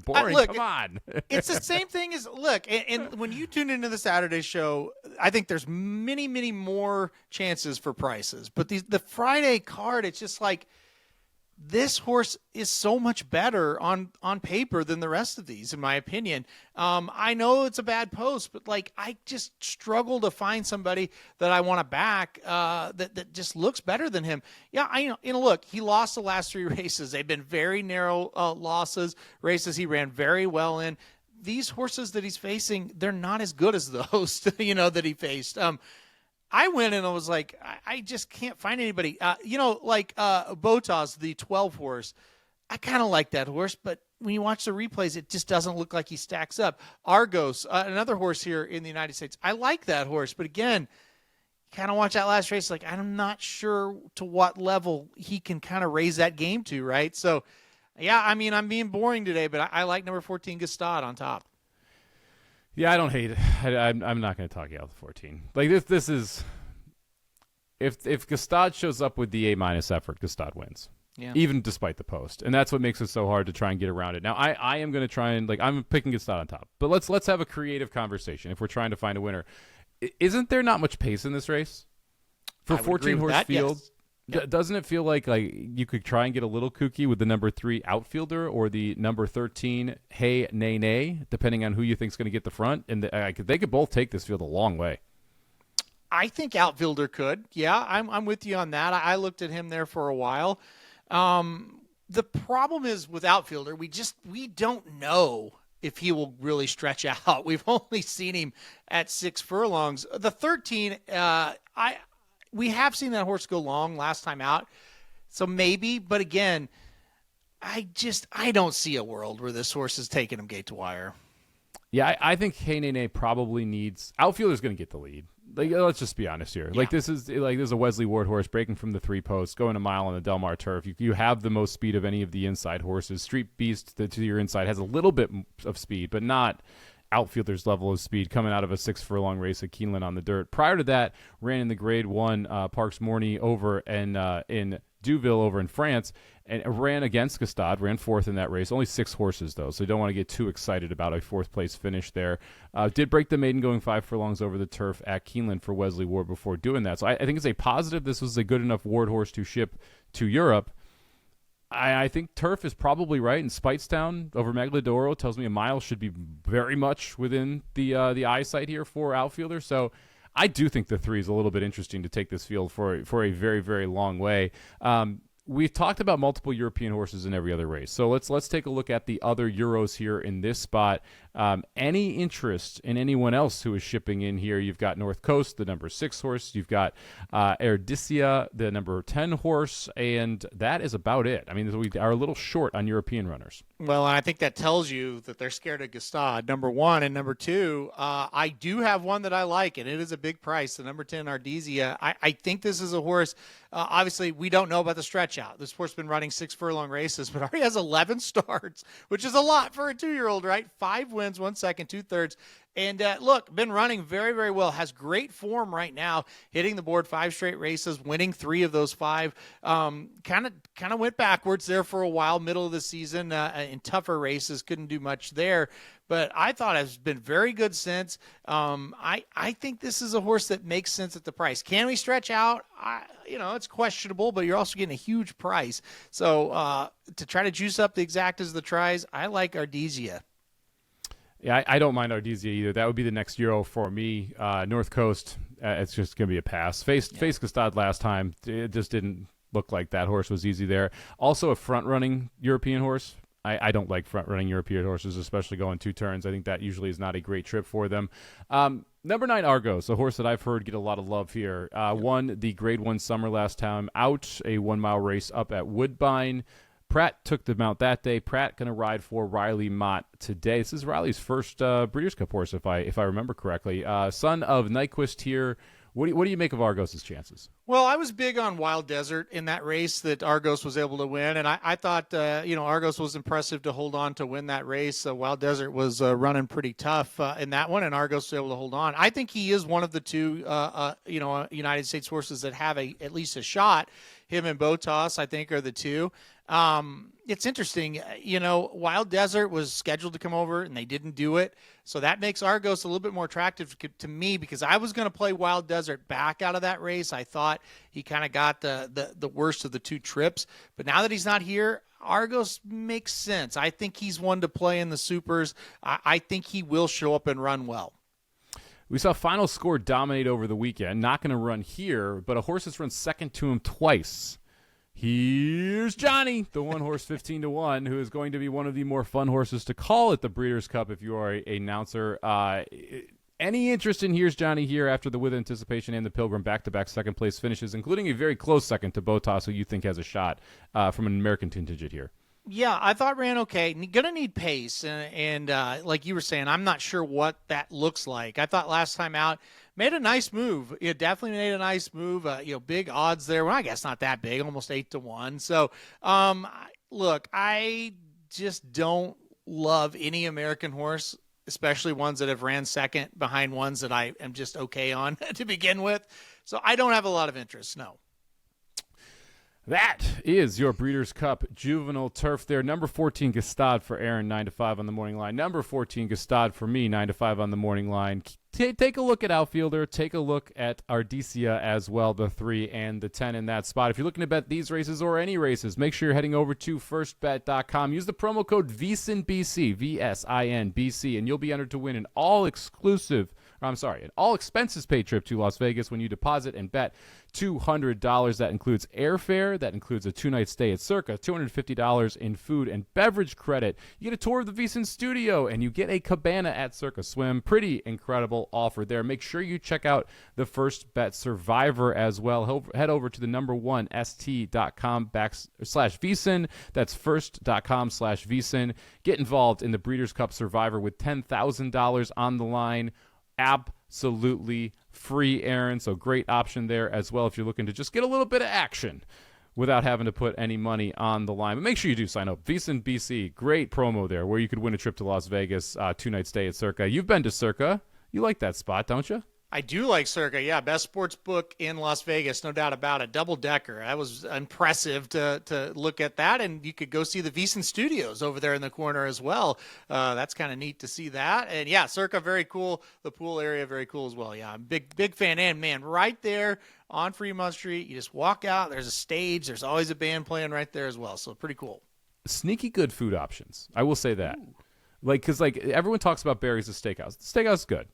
Boring, look, come on. It's the same thing as, look, and when you tune into the Saturday show, I think there's many, many more chances for prices. But the Friday card, it's just like, this horse is so much better on paper than the rest of these, in my opinion. I know it's a bad post, but I just struggle to find somebody that I want to back that just looks better than him. Yeah, look, he lost the last 3 races. They've been very narrow losses, races he ran very well in. These horses that he's facing, they're not as good as those, that he faced. I went and I was like, I just can't find anybody. Botas, the 12 horse, I kind of like that horse, but when you watch the replays, it just doesn't look like he stacks up. Argos, another horse here in the United States, I like that horse, but again, kind of watch that last race, I'm not sure to what level he can kind of raise that game to, right? So, yeah, I'm being boring today, but I like number 14, Gstaad, on top. Yeah, I don't hate it. I'm not going to talk you out of the 14. This is, if Gstaad shows up with the A- effort, Gstaad wins. Yeah. Even despite the post, and that's what makes it so hard to try and get around it. Now, I am going to try and I'm picking Gstaad on top, but let's have a creative conversation if we're trying to find a winner. Isn't there not much pace in this race for 14 horse field? Yes. Yep. Doesn't it feel like you could try and get a little kooky with the number 3 outfielder or the number 13 Hey Nay Nay, depending on who you think is going to get the front? And they could both take this field a long way. I think outfielder could. Yeah, I'm with you on that. I looked at him there for a while. The problem is with outfielder, we don't know if he will really stretch out. We've only seen him at 6 furlongs. The 13, we have seen that horse go long last time out, so maybe. But again, I don't see a world where this horse is taking him gate to wire. Yeah, I think Hey Nene probably needs outfielder's going to get the lead. Let's just be honest here. Yeah. This is a Wesley Ward horse breaking from the 3 posts, going a mile on the Del Mar turf. You have the most speed of any of the inside horses. Street Beast to your inside has a little bit of speed, but not outfielder's level of speed coming out of a 6 furlong race at Keeneland on the dirt. Prior to that, ran in the Grade 1 Parks Morny over in Deauville over in France, and ran against Gstaad, ran 4th in that race. Only 6 horses, though, so you don't want to get too excited about a 4th-place finish there. Did break the maiden going 5 furlongs over the turf at Keeneland for Wesley Ward before doing that. So I think it's a positive. This was a good enough Ward horse to ship to Europe. I think turf is probably right, and Speightstown over Magladoro tells me a mile should be very much within the eyesight here for outfielder. So I do think the 3 is a little bit interesting to take this field for a very, very long way. We've talked about multiple European horses in every other race, so let's take a look at the other Euros here in this spot. Any interest in anyone else who is shipping in here? You've got North Coast, the number 6 horse. You've got Erdicia, the number 10 horse, and that is about it. I mean, we are a little short on European runners. Well, I think that tells you that they're scared of Gstaad, number 1. And number 2, I do have one that I like, and it is a big price, the number 10 Ardizia. I think this is a horse. Obviously, we don't know about the stretch stretch out. This horse has been running 6 furlong races, but already has 11 starts, which is a lot for a 2-year-old, right? 5 wins, 1 second, 2/3. And look, been running very, very well. Has great form right now, hitting the board 5 straight races, winning 3 of those 5. Kind of went backwards there for a while, middle of the season in tougher races. Couldn't do much there. But I thought it's been very good since. I think this is a horse that makes sense at the price. Can we stretch out? It's questionable, but you're also getting a huge price. So to try to juice up the exactas of the tries, I like Ardizia. Yeah, I don't mind Ardizia either. That would be the next Euro for me. North Coast, it's just going to be a pass. Faced Gstaad last time. It just didn't look like that horse was easy there. Also a front-running European horse. I don't like front-running European horses, especially going 2 turns. I think that usually is not a great trip for them. Number 9, Argos, a horse that I've heard get a lot of love here. Won the Grade 1 summer last time out, a 1-mile race up at Woodbine. Pratt took the mount that day. Pratt going to ride for Riley Mott today. This is Riley's first Breeders' Cup horse, if I remember correctly. Son of Nyquist here. What do you make of Argos' chances? Well, I was big on Wild Desert in that race that Argos was able to win, and I thought Argos was impressive to hold on to win that race. Wild Desert was running pretty tough in that one, and Argos was able to hold on. I think he is one of the 2 United States horses that have at least a shot. Him and Botas, I think, are the 2. It's interesting, Wild Desert was scheduled to come over and they didn't do it. So that makes Argos a little bit more attractive to me because I was going to play Wild Desert back out of that race. I thought he kind of got the worst of the 2 trips, but now that he's not here, Argos makes sense. I think he's one to play in the supers. I think he will show up and run well. We saw Final Score dominate over the weekend. Not going to run here, but a horse that's run second to him twice. Here's Johnny, the 1-horse 15-1, who is going to be one of the more fun horses to call at the Breeders' Cup if you are an announcer. Any interest in Here's Johnny here after the With Anticipation and the Pilgrim back-to-back second-place finishes, including a very close second to Botas, who you think has a shot from an American contingent here? Yeah, I thought ran okay. Going to need pace, and like you were saying, I'm not sure what that looks like. I thought last time out, made a nice move. It definitely made a nice move. Big odds there. Well, I guess not that big, almost 8-1. So, look, I just don't love any American horse, especially ones that have ran second behind ones that I am just okay on to begin with. So I don't have a lot of interest, no. That is your Breeders' Cup Juvenile Turf there. Number 14, Gstaad for Aaron, 9 to 5 on the morning line. Number 14, Gstaad for me, 9 to 5 on the morning line. Take a look at Outfielder. Take a look at Ardizia as well, the 3 and the 10 in that spot. If you're looking to bet these races or any races, make sure you're heading over to firstbet.com. Use the promo code VSiNBC, VSINBC, and you'll be entered to win an an all-expenses-paid trip to Las Vegas when you deposit and bet $200. That includes airfare. That includes a 2-night stay at Circa, $250 in food and beverage credit. You get a tour of the VSiN studio, and you get a cabana at Circa Swim. Pretty incredible offer there. Make sure you check out the First Bet Survivor as well. Head over to the st.com/VSiN. That's first.com/VSiN. Get involved in the Breeders' Cup Survivor with $10,000 on the line. Absolutely free, Aaron. So great option there as well if you're looking to just get a little bit of action without having to put any money on the line. But make sure you do sign up. VSiN BC, great promo there where you could win a trip to Las Vegas, 2-night stay at Circa. You've been to Circa. You like that spot, don't you? I do like Circa, yeah. Best sports book in Las Vegas, no doubt about it. Double-decker. That was impressive to look at that, and you could go see the VSiN studios over there in the corner as well. That's kind of neat to see that. And, yeah, Circa, very cool. The pool area, very cool as well. Yeah, I'm a big fan. And, man, right there on Fremont Street, you just walk out. There's a stage. There's always a band playing right there as well, so pretty cool. Sneaky good food options. I will say that. Because everyone talks about Barry's the steakhouse. The steakhouse is good.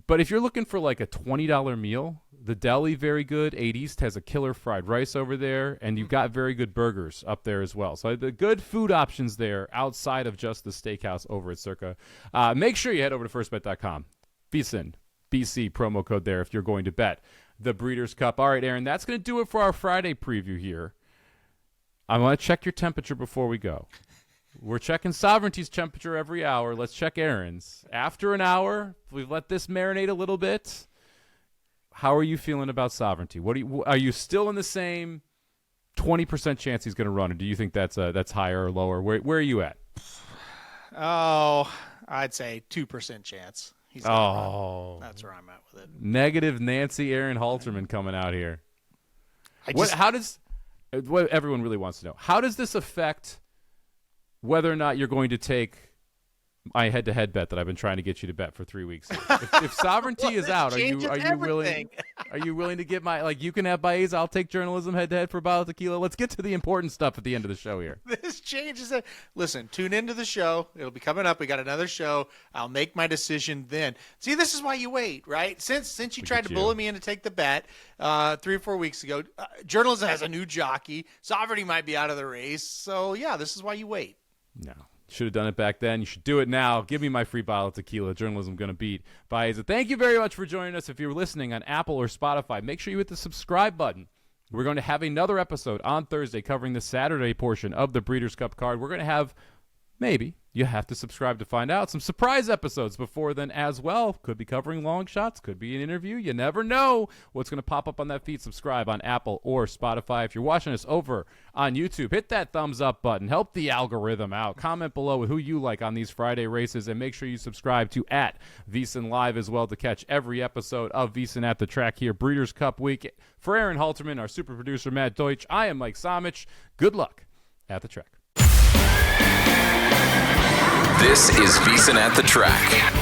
But if you're looking for like a $20 meal, the deli, very good. 8 East has a killer fried rice over there, and you've got very good burgers up there as well. So the good food options there outside of just the steakhouse over at Circa. Make sure you head over to firstbet.com. VSiN, BC promo code there if you're going to bet the Breeders' Cup. All right, Aaron, that's going to do it for our Friday preview here. I want to check your temperature before we go. We're checking Sovereignty's temperature every hour. Let's check Aaron's. After an hour, we've let this marinate a little bit. How are you feeling about Sovereignty? Are you still in the same 20% chance he's going to run, or do you think that's higher or lower? Where are you at? Oh, I'd say 2% chance. He's gonna run. That's where I'm at with it. Negative Nancy Aaron Halterman coming out here. What everyone really wants to know, how does this affect whether or not you're going to take my head-to-head bet that I've been trying to get you to bet for 3 weeks? If sovereignty is out, are you willing? Are you willing to get you can have Baez, I'll take journalism head-to-head for a bottle of tequila. Let's get to the important stuff at the end of the show here. This changes it. Listen, tune into the show. It'll be coming up. We got another show. I'll make my decision then. See, this is why you wait, right? Since you tried to bully me into take the bet 3 or 4 weeks ago, journalism has a new jockey. Sovereignty might be out of the race. So, yeah, this is why you wait. No. Should have done it back then. You should do it now. Give me my free bottle of tequila. Journalism going to beat Baeza. Thank you very much for joining us. If you're listening on Apple or Spotify, make sure you hit the subscribe button. We're going to have another episode on Thursday covering the Saturday portion of the Breeders' Cup card. We're going to have, maybe, you have to subscribe to find out, some surprise episodes before then as well. Could be covering long shots. Could be an interview. You never know what's going to pop up on that feed. Subscribe on Apple or Spotify. If you're watching us over on YouTube, hit that thumbs up button. Help the algorithm out. Comment below with who you like on these Friday races, and make sure you subscribe to @VSiN Live as well to catch every episode of VSiN at the Track here, Breeders' Cup week. For Aaron Halterman, our super producer Matt Deutsch, I am Mike Somich. Good luck at the track. This is VSiN at the Track.